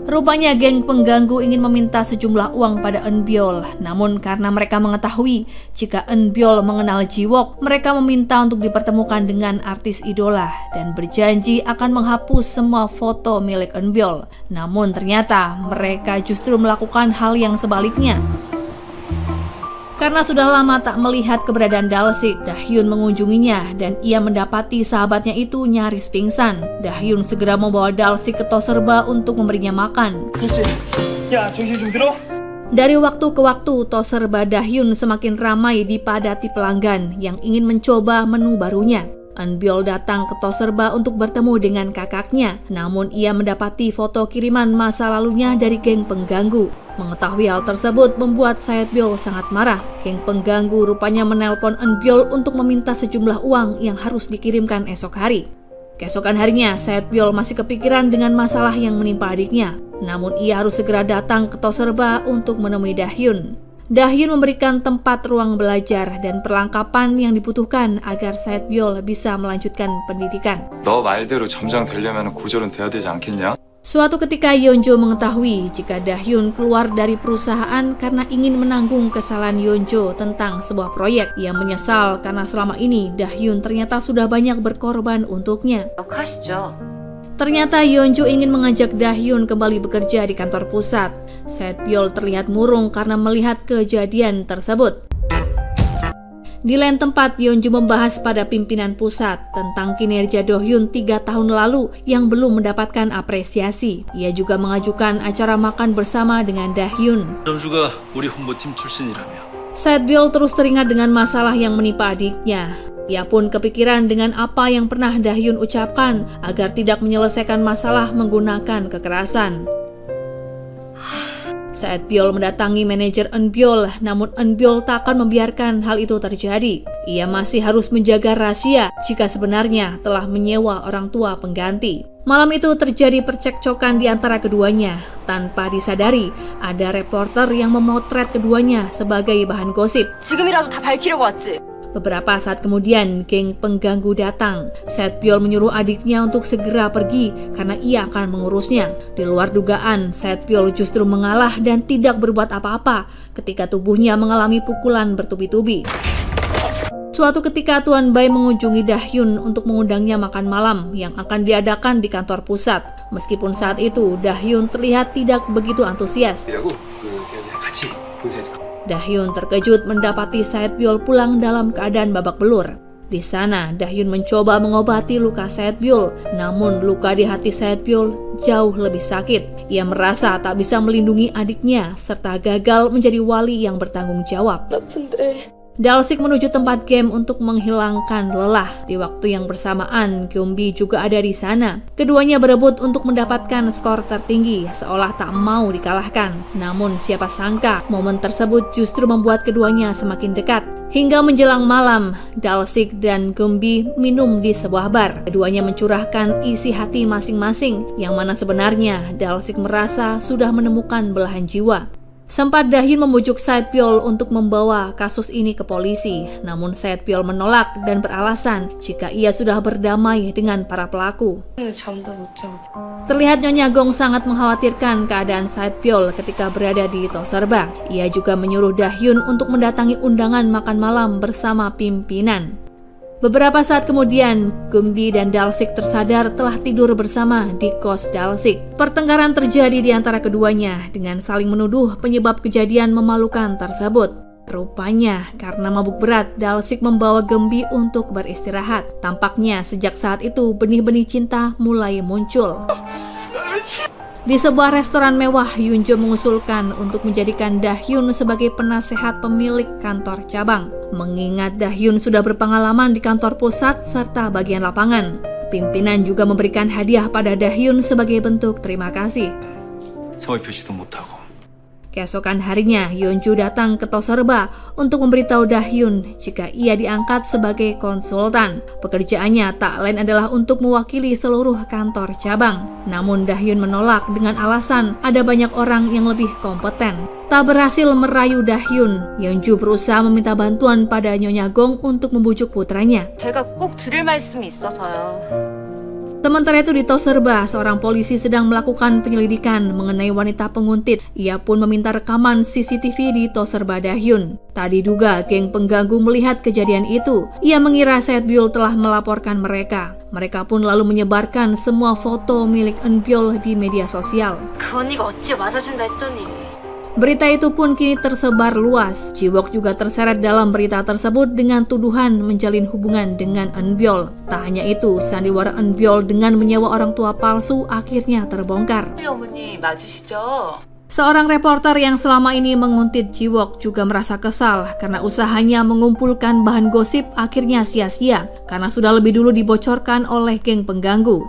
Rupanya geng pengganggu ingin meminta sejumlah uang pada Eunbyul. Namun karena mereka mengetahui jika Eunbyul mengenal Jiwook, mereka meminta untuk dipertemukan dengan artis idola dan berjanji akan menghapus semua foto milik Eunbyul. Namun ternyata mereka justru melakukan hal yang sebaliknya. Karena sudah lama tak melihat keberadaan Dalsik, Dahyun mengunjunginya dan ia mendapati sahabatnya itu nyaris pingsan. Dahyun segera membawa Dalsik ke Toserba untuk memberinya makan. 야, 정신 좀 들어? Dari waktu ke waktu, Toserba Dahyun semakin ramai dipadati pelanggan yang ingin mencoba menu barunya. Eunbyul datang ke Toserba untuk bertemu dengan kakaknya, namun ia mendapati foto kiriman masa lalunya dari geng pengganggu. Mengetahui hal tersebut membuat Saetbyul sangat marah. Geng pengganggu rupanya menelpon Eunbyul untuk meminta sejumlah uang yang harus dikirimkan esok hari. Keesokan harinya, Saetbyul masih kepikiran dengan masalah yang menimpa adiknya. Namun ia harus segera datang ke Toserba untuk menemui Dahyun. Dahyun memberikan tempat ruang belajar dan perlengkapan yang dibutuhkan agar Saetbyul bisa melanjutkan pendidikan. 너 말대로 점장 되려면 고졸은 돼야 되지 않겠냐? Suatu ketika Yeonjo mengetahui jika Dahyun keluar dari perusahaan karena ingin menanggung kesalahan Yeonjo tentang sebuah proyek. Ia menyesal karena selama ini Dahyun ternyata sudah banyak berkorban untuknya. 하시죠. Ternyata Yeonjo ingin mengajak Dahyun kembali bekerja di kantor pusat. Saetbyul terlihat murung karena melihat kejadian tersebut. Di lain tempat, Yeonju membahas pada pimpinan pusat tentang kinerja Do-hyun 3 tahun lalu yang belum mendapatkan apresiasi. Ia juga mengajukan acara makan bersama dengan Dahyun. 전주가 우리 홍보팀 출신이라며. Saetbyul terus teringat dengan masalah yang menimpa adiknya. Ia pun kepikiran dengan apa yang pernah Dahyun ucapkan agar tidak menyelesaikan masalah menggunakan kekerasan. Saet Byul mendatangi manajer Eun Byul, namun Eun Byul tak akan membiarkan hal itu terjadi. Ia masih harus menjaga rahasia jika sebenarnya telah menyewa orang tua pengganti. Malam itu terjadi percekcokan di antara keduanya. Tanpa disadari, ada reporter yang memotret keduanya sebagai bahan gosip. 지금이라도 다 밝히려고 왔지. Beberapa saat kemudian, geng pengganggu datang. Saet Byul menyuruh adiknya untuk segera pergi karena ia akan mengurusnya. Di luar dugaan, Saet Byul justru mengalah dan tidak berbuat apa-apa ketika tubuhnya mengalami pukulan bertubi-tubi. Suatu ketika Tuan Bai mengunjungi Dahyun untuk mengundangnya makan malam yang akan diadakan di kantor pusat. Meskipun saat itu Dahyun terlihat tidak begitu antusias. Dahyun terkejut mendapati Saet Byul pulang dalam keadaan babak belur. Di sana, Dahyun mencoba mengobati luka Saet Byul, namun luka di hati Saet Byul jauh lebih sakit. Ia merasa tak bisa melindungi adiknya serta gagal menjadi wali yang bertanggung jawab. Dalsik menuju tempat game untuk menghilangkan lelah. Di waktu yang bersamaan, Gyeongbi juga ada di sana. Keduanya berebut untuk mendapatkan skor tertinggi, seolah tak mau dikalahkan. Namun siapa sangka, momen tersebut justru membuat keduanya semakin dekat. Hingga menjelang malam, Dalsik dan Gyeongbi minum di sebuah bar. Keduanya mencurahkan isi hati masing-masing, yang mana sebenarnya Dalsik merasa sudah menemukan belahan jiwa. Sempat Dahyun membujuk Saet Byul untuk membawa kasus ini ke polisi, namun Saet Byul menolak dan beralasan jika ia sudah berdamai dengan para pelaku. Terlihat Nyonya Gong sangat mengkhawatirkan keadaan Saet Byul ketika berada di Toserba. Ia juga menyuruh Dahyun untuk mendatangi undangan makan malam bersama pimpinan. Beberapa saat kemudian, Gyeongbi dan Dalsik tersadar telah tidur bersama di kos Dalsik. Pertengkaran terjadi di antara keduanya dengan saling menuduh penyebab kejadian memalukan tersebut. Rupanya, karena mabuk berat, Dalsik membawa Gyeongbi untuk beristirahat. Tampaknya sejak saat itu benih-benih cinta mulai muncul. Di sebuah restoran mewah, Yoonjo mengusulkan untuk menjadikan Dahyun sebagai penasehat pemilik kantor cabang. Mengingat Dahyun sudah berpengalaman di kantor pusat serta bagian lapangan. Pimpinan juga memberikan hadiah pada Dahyun sebagai bentuk terima kasih. Keesokan harinya, Yoonjo datang ke Toserba untuk memberitahu Dahyun jika ia diangkat sebagai konsultan. Pekerjaannya tak lain adalah untuk mewakili seluruh kantor cabang. Namun Dahyun menolak dengan alasan ada banyak orang yang lebih kompeten. Tak berhasil merayu Dahyun, Yoonjo berusaha meminta bantuan pada Nyonya Gong untuk membujuk putranya. 제가 꼭 드릴 말씀이 있어서요. Sementara itu di Toserba, seorang polisi sedang melakukan penyelidikan mengenai wanita penguntit. Ia pun meminta rekaman CCTV di Toserba Dahyun. Tak diduga, geng pengganggu melihat kejadian itu. Ia mengira Saet Byul telah melaporkan mereka. Mereka pun lalu menyebarkan semua foto milik Eun Byul di media sosial. 그 언니가 어찌 맞아준다 했더니 Berita itu pun kini tersebar luas. Jiwook juga terseret dalam berita tersebut dengan tuduhan menjalin hubungan dengan Eun Byul. Tak hanya itu, sandiwara Eun Byul dengan menyewa orang tua palsu akhirnya terbongkar. 어머니 맞으시죠? Seorang reporter yang selama ini menguntit Jiwook juga merasa kesal karena usahanya mengumpulkan bahan gosip akhirnya sia-sia karena sudah lebih dulu dibocorkan oleh geng pengganggu.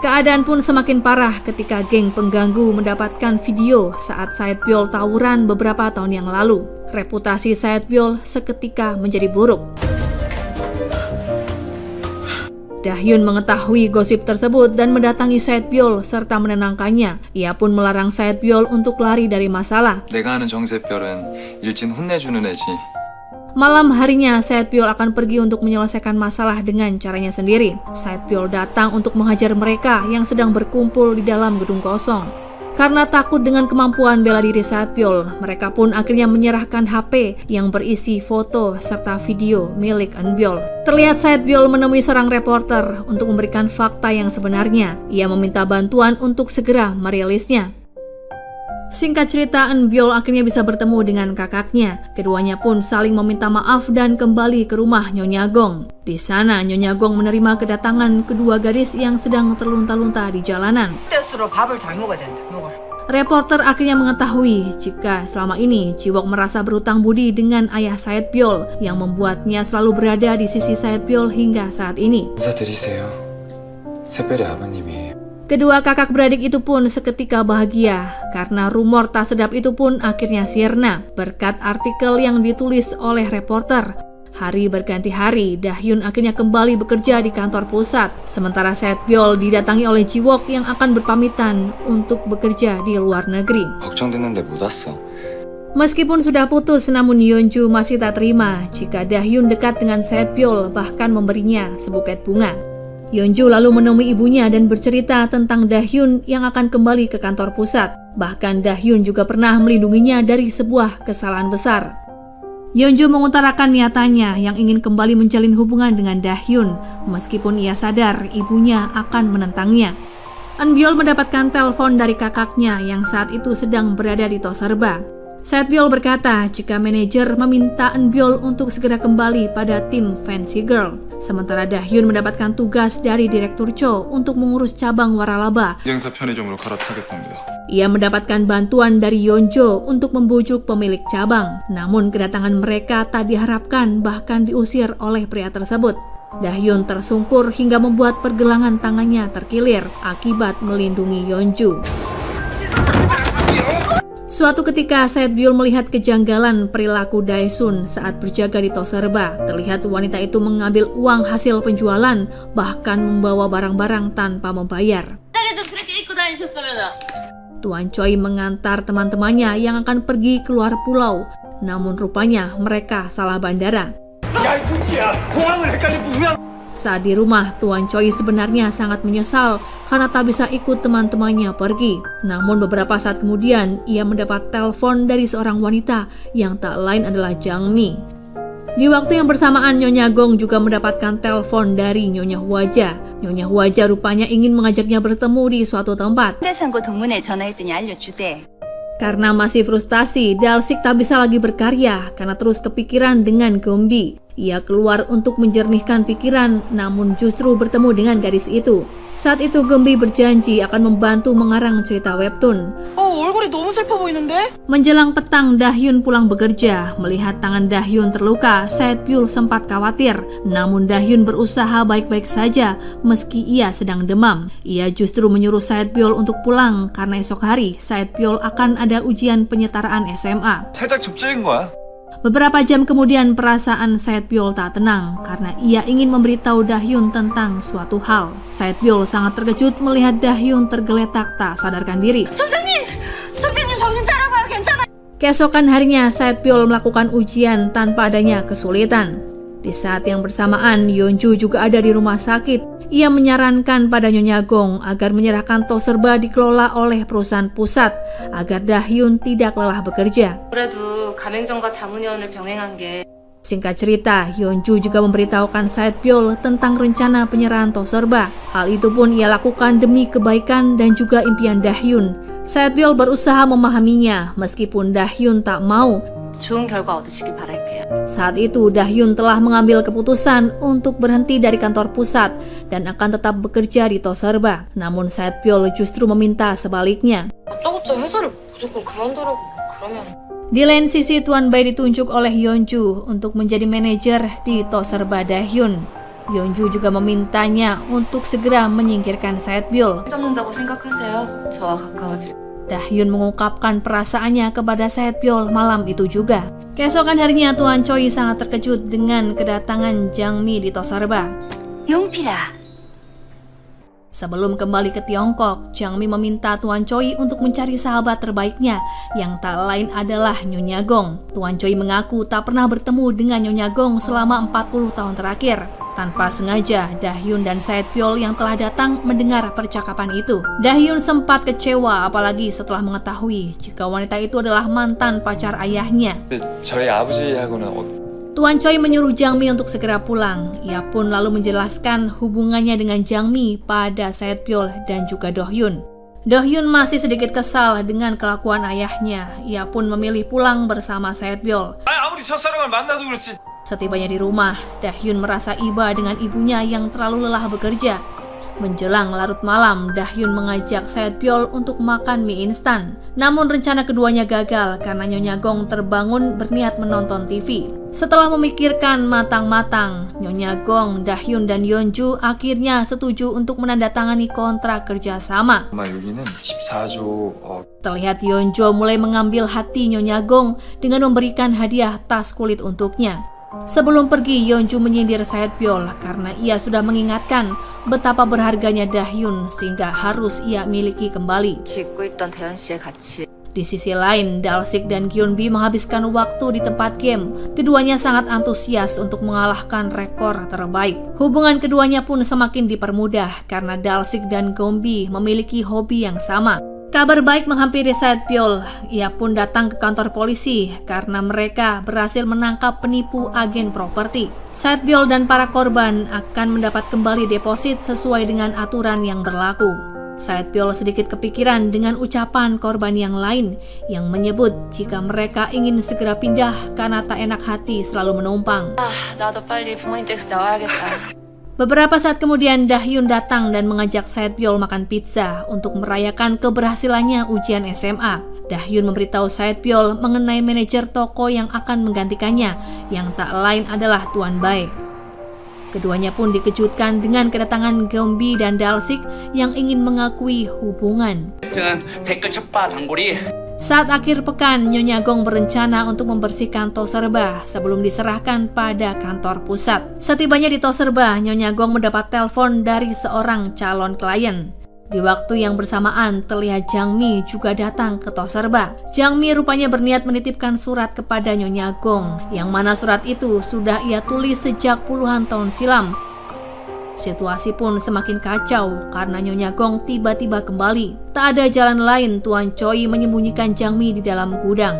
Keadaan pun semakin parah ketika geng pengganggu mendapatkan video saat Saet Byul tawuran beberapa tahun yang lalu. Reputasi Saet Byul seketika menjadi buruk. Dahyun mengetahui gosip tersebut dan mendatangi Saet Byul serta menenangkannya. Ia pun melarang Saet Byul untuk lari dari masalah. 내가 아는 정세별은 일진 혼내주는 애지. Malam harinya, Saet Byul akan pergi untuk menyelesaikan masalah dengan caranya sendiri. Saet Byul datang untuk menghajar mereka yang sedang berkumpul di dalam gedung kosong. Karena takut dengan kemampuan bela diri Saet Byul, mereka pun akhirnya menyerahkan HP yang berisi foto serta video milik Eun Byul. Terlihat Saet Byul menemui seorang reporter untuk memberikan fakta yang sebenarnya. Ia meminta bantuan untuk segera merilisnya. Singkat cerita, Eun Byul akhirnya bisa bertemu dengan kakaknya. Keduanya pun saling meminta maaf dan kembali ke rumah Nyonya Gong. Di sana, Nyonya Gong menerima kedatangan kedua gadis yang sedang terlunta-lunta di jalanan. 뜻으로 밥을 잘 먹어야 된다. 먹어. Reporter akhirnya mengetahui jika selama ini Jiwook merasa berutang budi dengan ayah Saet Byul yang membuatnya selalu berada di sisi Saet Byul hingga saat ini. 인사드리세요. 새별의 아버님이에요. Kedua kakak beradik itu pun seketika bahagia karena rumor tak sedap itu pun akhirnya sirna berkat artikel yang ditulis oleh reporter. Hari berganti hari, Dahyun akhirnya kembali bekerja di kantor pusat, sementara Setbyul didatangi oleh Jiwook yang akan berpamitan untuk bekerja di luar negeri. 걱정됐는데 못 왔어. Meskipun sudah putus, namun Yeonju masih tak terima jika Dahyun dekat dengan Setbyul, bahkan memberinya sebuket bunga. Yeonju lalu menemui ibunya dan bercerita tentang Dahyun yang akan kembali ke kantor pusat. Bahkan Dahyun juga pernah melindunginya dari sebuah kesalahan besar. Yeonju mengutarakan niatannya yang ingin kembali menjalin hubungan dengan Dahyun, meskipun ia sadar ibunya akan menentangnya. Eunbyul mendapatkan telepon dari kakaknya yang saat itu sedang berada di Toserba. Setbyul berkata jika manajer meminta Eunbyul untuk segera kembali pada tim Fancy Girl. Sementara Dahyun mendapatkan tugas dari Direktur Cho untuk mengurus cabang waralaba. 행사 편의점으로 갈아타겠답니다. Ia mendapatkan bantuan dari Yeonjo untuk membujuk pemilik cabang. Namun kedatangan mereka tak diharapkan, bahkan diusir oleh pria tersebut. Dahyun tersungkur hingga membuat pergelangan tangannya terkilir akibat melindungi Yeonju. Suatu ketika Setbyul melihat kejanggalan perilaku Daesun saat berjaga di Toserba. Terlihat wanita itu mengambil uang hasil penjualan, bahkan membawa barang-barang tanpa membayar. Tuan Choi mengantar teman-temannya yang akan pergi keluar pulau, namun rupanya mereka salah bandara. Saat di rumah, Tuan Choi sebenarnya sangat menyesal karena tak bisa ikut teman-temannya pergi. Namun beberapa saat kemudian, ia mendapat telepon dari seorang wanita yang tak lain adalah Jang Mi. Di waktu yang bersamaan, Nyonya Gong juga mendapatkan telepon dari Nyonya Hwaja. Nyonya Hwaja rupanya ingin mengajaknya bertemu di suatu tempat. Karena masih frustasi, Dalsik tak bisa lagi berkarya karena terus kepikiran dengan Gombi. Ia keluar untuk menjernihkan pikiran, namun justru bertemu dengan gadis itu. Saat itu Gombi berjanji akan membantu mengarang cerita webtoon. 얼굴이 너무 슬퍼 보이는데? Menjelang petang, Dahyun pulang bekerja. Melihat tangan Dahyun terluka, Setbyul sempat khawatir. Namun Dahyun berusaha baik-baik saja meski ia sedang demam. Ia justru menyuruh Setbyul untuk pulang karena esok hari Setbyul akan ada ujian penyetaraan SMA. 살짝 접질린 거야. Beberapa jam kemudian perasaan Setbyul tak tenang karena ia ingin memberitahu Dahyun tentang suatu hal. Setbyul sangat terkejut melihat Dahyun tergeletak tak sadarkan diri. 점장님 정신 차려봐요. 괜찮아. Keesokan harinya Setbyul melakukan ujian tanpa adanya kesulitan. Di saat yang bersamaan, Yeonju juga ada di rumah sakit. Ia menyarankan pada Nyonya Gong agar menyerahkan Toserba dikelola oleh perusahaan pusat agar Dahyun tidak lelah bekerja. 그래도 가맹점과 자문위원을 병행한 게 Singkat cerita, Yeonju juga memberitahukan Setbyul tentang rencana penyerahan Toserba. Hal itu pun ia lakukan demi kebaikan dan juga impian Dahyun. Setbyul berusaha memahaminya meskipun Dahyun tak mau. 좋은 결과 얻으시길 바랄게요. Saat itu Dahyun telah mengambil keputusan untuk berhenti dari kantor pusat dan akan tetap bekerja di Toserba. Namun Setbyul justru meminta sebaliknya. 다짜고짜 회사를 무조건 그만두라고 그러면 Di lain sisi, Tuan Bai ditunjuk oleh Yeonju untuk menjadi manajer di Toserba Dahyun. Yeonju juga memintanya untuk segera menyingkirkan Setbyul. 잡는다고 생각하세요. 저와 가까워질 Dahyun mengungkapkan perasaannya kepada Setbyul malam itu juga. Keesokan harinya, Tuan Choi sangat terkejut dengan kedatangan Jang Mi di Toserba. 용필아. Sebelum kembali ke Tiongkok, Jang Mi meminta Tuan Choi untuk mencari sahabat terbaiknya yang tak lain adalah Nyonya Gong. Tuan Choi mengaku tak pernah bertemu dengan Nyonya Gong selama 40 tahun terakhir. Tanpa sengaja, Dahyun dan Setbyul yang telah datang mendengar percakapan itu. Dahyun sempat kecewa apalagi setelah mengetahui jika wanita itu adalah mantan pacar ayahnya. 저희 아버지하고는 Tuan Choi menyuruh Jang Mi untuk segera pulang. Ia pun lalu menjelaskan hubungannya dengan Jang Mi pada Setbyul dan juga Dohyun. Dohyun masih sedikit kesal dengan kelakuan ayahnya. Ia pun memilih pulang bersama Setbyul. 아무리 첫사랑을 만나도 그렇지. Setibanya di rumah, Dahyun merasa iba dengan ibunya yang terlalu lelah bekerja. Menjelang larut malam, Dahyun mengajak Saetbyul untuk makan mie instan. Namun rencana keduanya gagal karena Nyonya Gong terbangun berniat menonton TV. Setelah memikirkan matang-matang, Nyonya Gong, Dahyun, dan Yeonju akhirnya setuju untuk menandatangani kontrak kerjasama. 아마 여기는 14조 Terlihat Yeonju mulai mengambil hati Nyonya Gong dengan memberikan hadiah tas kulit untuknya. Sebelum pergi, Yeonju menyindir Saetbyul karena ia sudah mengingatkan betapa berharganya Dahyun sehingga harus ia miliki kembali. 짓고 있던 대현 씨의 가치. Di sisi lain, Dalsik dan Gyunbi menghabiskan waktu di tempat game. Keduanya sangat antusias untuk mengalahkan rekor terbaik. Hubungan keduanya pun semakin dipermudah karena Dalsik dan Gyunbi memiliki hobi yang sama. Kabar baik menghampiri Saetbyul. Ia pun datang ke kantor polisi karena mereka berhasil menangkap penipu agen properti. Saetbyul dan para korban akan mendapat kembali deposit sesuai dengan aturan yang berlaku. Saetbyul sedikit kepikiran dengan ucapan korban yang lain yang menyebut jika mereka ingin segera pindah karena tak enak hati selalu menumpang. 나도 빨리 부모님 댁에서 나와야겠다. Beberapa saat kemudian Dahyun datang dan mengajak Saetbyul makan pizza untuk merayakan keberhasilannya ujian SMA. Dahyun memberitahu Saetbyul mengenai manajer toko yang akan menggantikannya, yang tak lain adalah Tuan Bae. Keduanya pun dikejutkan dengan kedatangan Gyunbi dan Dalsik yang ingin mengakui hubungan. 댓글 첫바 단골이 Saat akhir pekan, Nyonya Gong berencana untuk membersihkan Toserba sebelum diserahkan pada kantor pusat. Setibanya di Toserba, Nyonya Gong mendapat telepon dari seorang calon klien. Di waktu yang bersamaan, terlihat Jang Mi juga datang ke Toserba. Jang Mi rupanya berniat menitipkan surat kepada Nyonya Gong, yang mana surat itu sudah ia tulis sejak puluhan tahun silam. Situasi pun semakin kacau karena Nyonya Gong tiba-tiba kembali. Tak ada jalan lain Tuan Choi menyembunyikan Jang Mi di dalam gudang.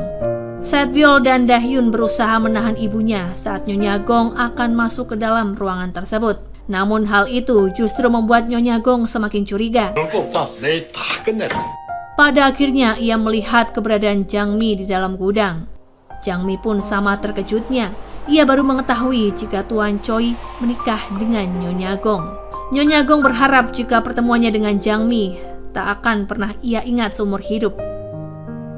Saetbyul dan Dahyun berusaha menahan ibunya saat Nyonya Gong akan masuk ke dalam ruangan tersebut. Namun hal itu justru membuat Nyonya Gong semakin curiga. 별거 없다. 내일 다 끝내라. Pada akhirnya ia melihat keberadaan Jang Mi di dalam gudang. Jang Mi pun sama terkejutnya. Ia baru mengetahui jika Tuan Choi menikah dengan Nyonya Gong. Nyonya Gong berharap jika pertemuannya dengan Jang Mi tak akan pernah ia ingat seumur hidup.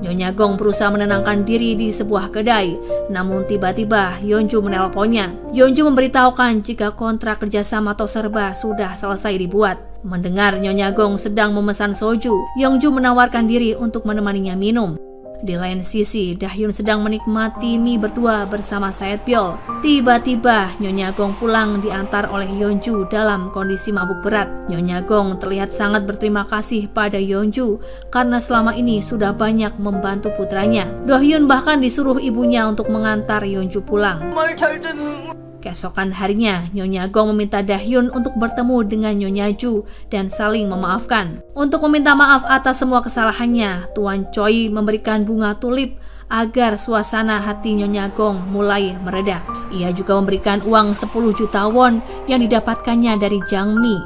Nyonya Gong berusaha menenangkan diri di sebuah kedai, namun tiba-tiba Yeonju menelponnya. Yeonju memberitahukan jika kontrak kerjasama Toserba sudah selesai dibuat. Mendengar Nyonya Gong sedang memesan soju, Yeonju menawarkan diri untuk menemaninya minum. Di lain sisi, Dahyun sedang menikmati mie berdua bersama Saetbyul. Tiba-tiba, Nyonya Gong pulang diantar oleh Yeonju dalam kondisi mabuk berat. Nyonya Gong terlihat sangat berterima kasih pada Yeonju karena selama ini sudah banyak membantu putranya. Dahyun bahkan disuruh ibunya untuk mengantar Yeonju pulang. Keesokan harinya, Nyonya Gong meminta Dahyun untuk bertemu dengan Nyonya Ju dan saling memaafkan. Untuk meminta maaf atas semua kesalahannya, Tuan Choi memberikan bunga tulip agar suasana hati Nyonya Gong mulai mereda. Ia juga memberikan uang 10 juta won yang didapatkannya dari Jang Mi.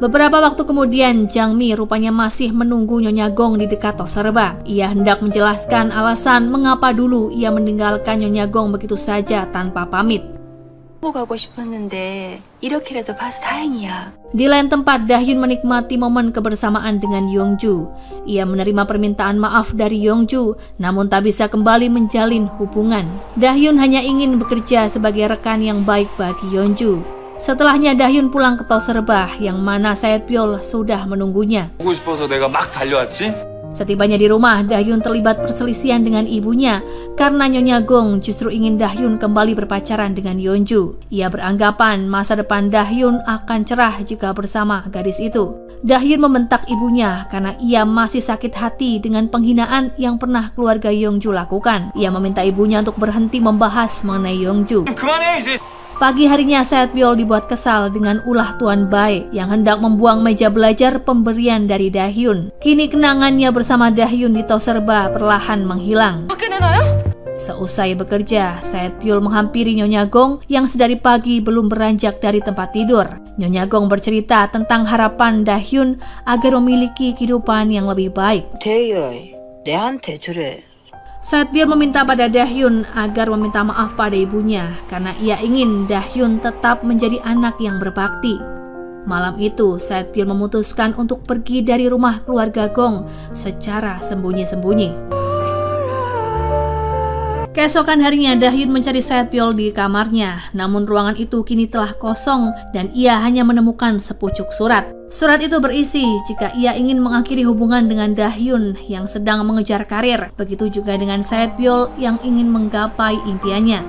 Beberapa waktu kemudian, Jang Mi rupanya masih menunggu Nyonya Gong di dekat Toserba. Ia hendak menjelaskan alasan mengapa dulu ia meninggalkan Nyonya Gong begitu saja tanpa pamit. 가고 싶었는데 이렇게라도 봐서 다행이야. Di lain tempat, Dahyun menikmati momen kebersamaan dengan Yeonju. Ia menerima permintaan maaf dari Yeonju, namun tak bisa kembali menjalin hubungan. Dahyun hanya ingin bekerja sebagai rekan yang baik bagi Yeonju. Setelahnya Dahyun pulang ke Toserba, yang mana Saetbyul sudah menunggunya. 보고 싶어서 내가 막 달려왔지? Setibanya di rumah, Dahyun terlibat perselisihan dengan ibunya karena Nyonya Gong justru ingin Dahyun kembali berpacaran dengan Yeonju. Ia beranggapan masa depan Dahyun akan cerah jika bersama gadis itu. Dahyun membentak ibunya karena ia masih sakit hati dengan penghinaan yang pernah keluarga Yeonju lakukan. Ia meminta ibunya untuk berhenti membahas mengenai Yeonju. 그만해 이제. Pagi harinya Saetbyul dibuat kesal dengan ulah Tuan Bae yang hendak membuang meja belajar pemberian dari Dahyun. Kini kenangannya bersama Dahyun di Toserba perlahan menghilang. Seusai bekerja, Saetbyul menghampiri Nyonya Gong yang sedari pagi belum beranjak dari tempat tidur. Nyonya Gong bercerita tentang harapan Dahyun agar memiliki kehidupan yang lebih baik. 대열, 내한테 주래. Saetbyul meminta pada Dahyun agar meminta maaf pada ibunya karena ia ingin Dahyun tetap menjadi anak yang berbakti. Malam itu, Saetbyul memutuskan untuk pergi dari rumah keluarga Gong secara sembunyi-sembunyi. Keesokan harinya, Dahyun mencari Saetbyul di kamarnya, namun ruangan itu kini telah kosong dan ia hanya menemukan sepucuk surat. Surat itu berisi jika ia ingin mengakhiri hubungan dengan Dahyun yang sedang mengejar karir, begitu juga dengan Saetbyul yang ingin menggapai impiannya.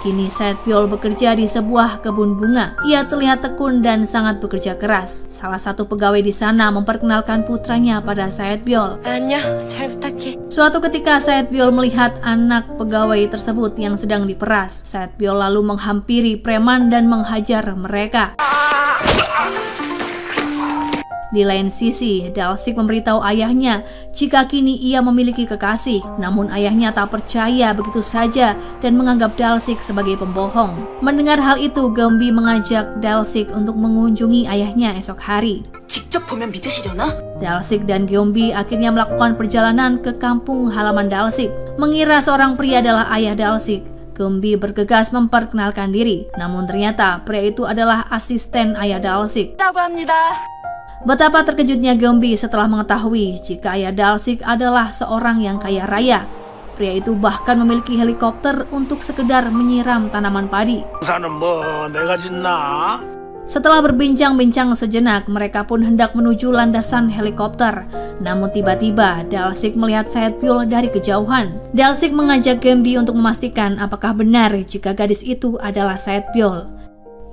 Kini Saetbyul bekerja di sebuah kebun bunga. Ia terlihat tekun dan sangat bekerja keras. Salah satu pegawai di sana memperkenalkan putranya pada Saetbyul. 안녕, 잘 부탁해. Suatu ketika Saetbyul melihat anak pegawai tersebut yang sedang diperas. Saetbyul lalu menghampiri preman dan menghajar mereka. Di lain sisi, Dalsik memberitahu ayahnya jika kini ia memiliki kekasih. Namun ayahnya tak percaya begitu saja dan menganggap Dalsik sebagai pembohong. Mendengar hal itu, Geombi mengajak Dalsik untuk mengunjungi ayahnya esok hari. 직접 보면 믿으시려나? Dalsik dan Geombi akhirnya melakukan perjalanan ke kampung halaman Dalsik. Mengira seorang pria adalah ayah Dalsik, Geombi bergegas memperkenalkan diri. Namun ternyata pria itu adalah asisten ayah Dalsik. Betapa terkejutnya Geombi setelah mengetahui jika ayah Dalsik adalah seorang yang kaya raya. Pria itu bahkan memiliki helikopter untuk sekedar menyiram tanaman padi. Setelah berbincang-bincang sejenak, mereka pun hendak menuju landasan helikopter. Namun tiba-tiba Dalsik melihat Saetbyul dari kejauhan. Dalsik mengajak Geombi untuk memastikan apakah benar jika gadis itu adalah Saetbyul.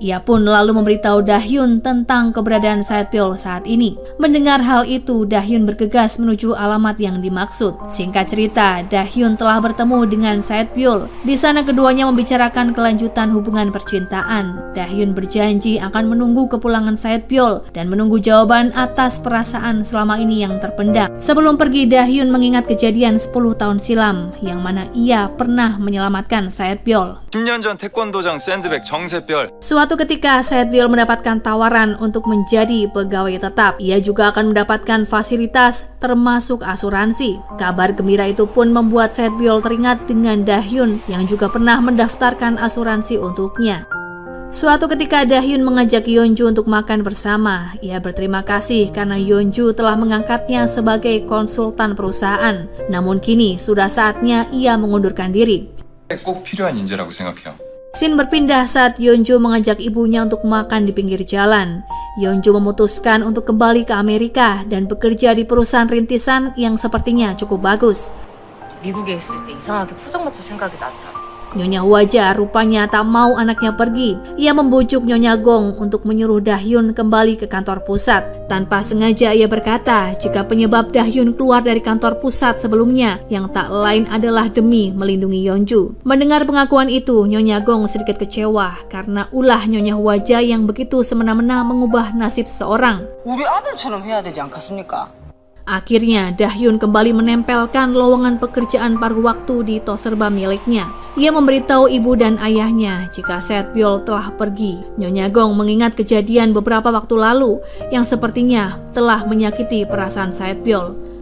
Ia pun lalu memberitahu Dahyun tentang keberadaan Saetbyul saat ini. Mendengar hal itu, Dahyun bergegas menuju alamat yang dimaksud. Singkat cerita, Dahyun telah bertemu dengan Saetbyul. Di sana keduanya membicarakan kelanjutan hubungan percintaan. Dahyun berjanji akan menunggu kepulangan Saetbyul dan menunggu jawaban atas perasaan selama ini yang terpendam. Sebelum pergi, Dahyun mengingat kejadian 10 tahun silam yang mana ia pernah menyelamatkan Saetbyul. 10년 전 태권도장 샌드백 정세별. Suatu ketika Saetbyul mendapatkan tawaran untuk menjadi pegawai tetap. Ia juga akan mendapatkan fasilitas termasuk asuransi. Kabar gembira itu pun membuat Saetbyul teringat dengan Dahyun yang juga pernah mendaftarkan asuransi untuknya. Suatu ketika Dahyun mengajak Yeonju untuk makan bersama. Ia berterima kasih karena Yeonju telah mengangkatnya sebagai konsultan perusahaan. Namun kini sudah saatnya ia mengundurkan diri. 꼭 필요한 인재라고 생각해요. Scene berpindah saat Yeonju mengajak ibunya untuk makan di pinggir jalan. Yeonju memutuskan untuk kembali ke Amerika dan bekerja di perusahaan rintisan yang sepertinya cukup bagus. 미국에 있을 때 이상하게 포장마차 생각이 나더라. Nyonya Hwaja rupanya tak mau anaknya pergi. Ia membujuk Nyonya Gong untuk menyuruh Dahyun kembali ke kantor pusat. Tanpa sengaja ia berkata jika penyebab Dahyun keluar dari kantor pusat sebelumnya yang tak lain adalah demi melindungi Yeonju. Mendengar pengakuan itu, Nyonya Gong sedikit kecewa karena ulah Nyonya Hwaja yang begitu semena-mena mengubah nasib seseorang. 우리 아들처럼 해야 되지 않겠습니까? Akhirnya, Dahyun kembali menempelkan lowongan pekerjaan paruh waktu di tos serba miliknya. Ia memberitahu ibu dan ayahnya jika Saetbyul telah pergi. Nyonya Gong mengingat kejadian beberapa waktu lalu yang sepertinya telah menyakiti perasaan Saetbyul.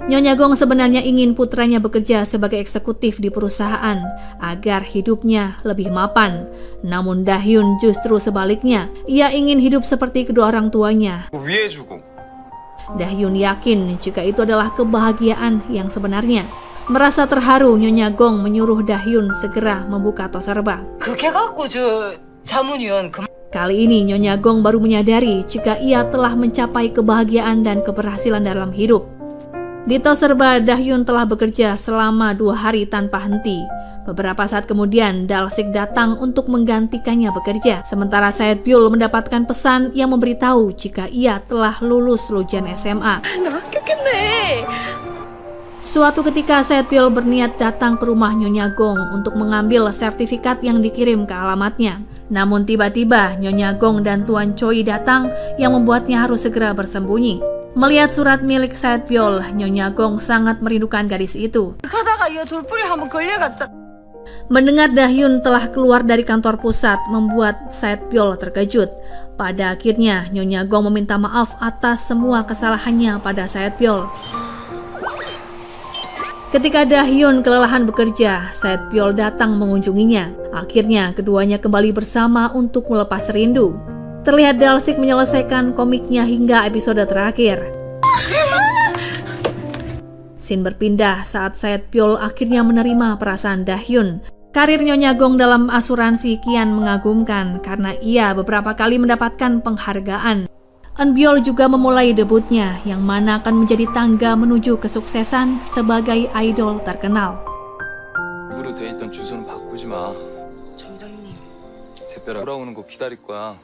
Nyonya Gong sebenarnya ingin putranya bekerja sebagai eksekutif di perusahaan agar hidupnya lebih mapan. Namun Dahyun justru sebaliknya. Ia ingin hidup seperti kedua orang tuanya. 위해주고. Dahyun yakin jika itu adalah kebahagiaan yang sebenarnya. Merasa terharu, Nyonya Gong menyuruh Dahyun segera membuka tos serba. Kali ini Nyonya Gong baru menyadari jika ia telah mencapai kebahagiaan dan keberhasilan dalam hidup. Di tos serba, Dahyun telah bekerja selama 2 hari tanpa henti. Beberapa saat kemudian, Dalsik datang untuk menggantikannya bekerja. Sementara Saetbyul mendapatkan pesan yang memberitahu jika ia telah lulus ujian SMA. Suatu ketika Saetbyul berniat datang ke rumah Nyonya Gong untuk mengambil sertifikat yang dikirim ke alamatnya. Namun tiba-tiba Nyonya Gong dan Tuan Choi datang yang membuatnya harus segera bersembunyi. Melihat surat milik Saetbyul, Nyonya Gong sangat merindukan gadis itu. Mendengar Dahyun telah keluar dari kantor pusat membuat Saetbyul terkejut. Pada akhirnya Nyonya Gong meminta maaf atas semua kesalahannya pada Saetbyul. Ketika Dahyun kelelahan bekerja, Setbyul datang mengunjunginya. Akhirnya keduanya kembali bersama untuk melepas rindu. Terlihat Dalsik menyelesaikan komiknya hingga episode terakhir. Scene berpindah saat Setbyul akhirnya menerima perasaan Dahyun. Karir Nyonya Gong dalam asuransi kian mengagumkan karena ia beberapa kali mendapatkan penghargaan. Eunbyul juga memulai debutnya yang mana akan menjadi tangga menuju kesuksesan sebagai idol terkenal. 으로 돼 있던 주소는 바꾸지 마. 점장님. 새별아 돌아오는 거 기다릴 거야.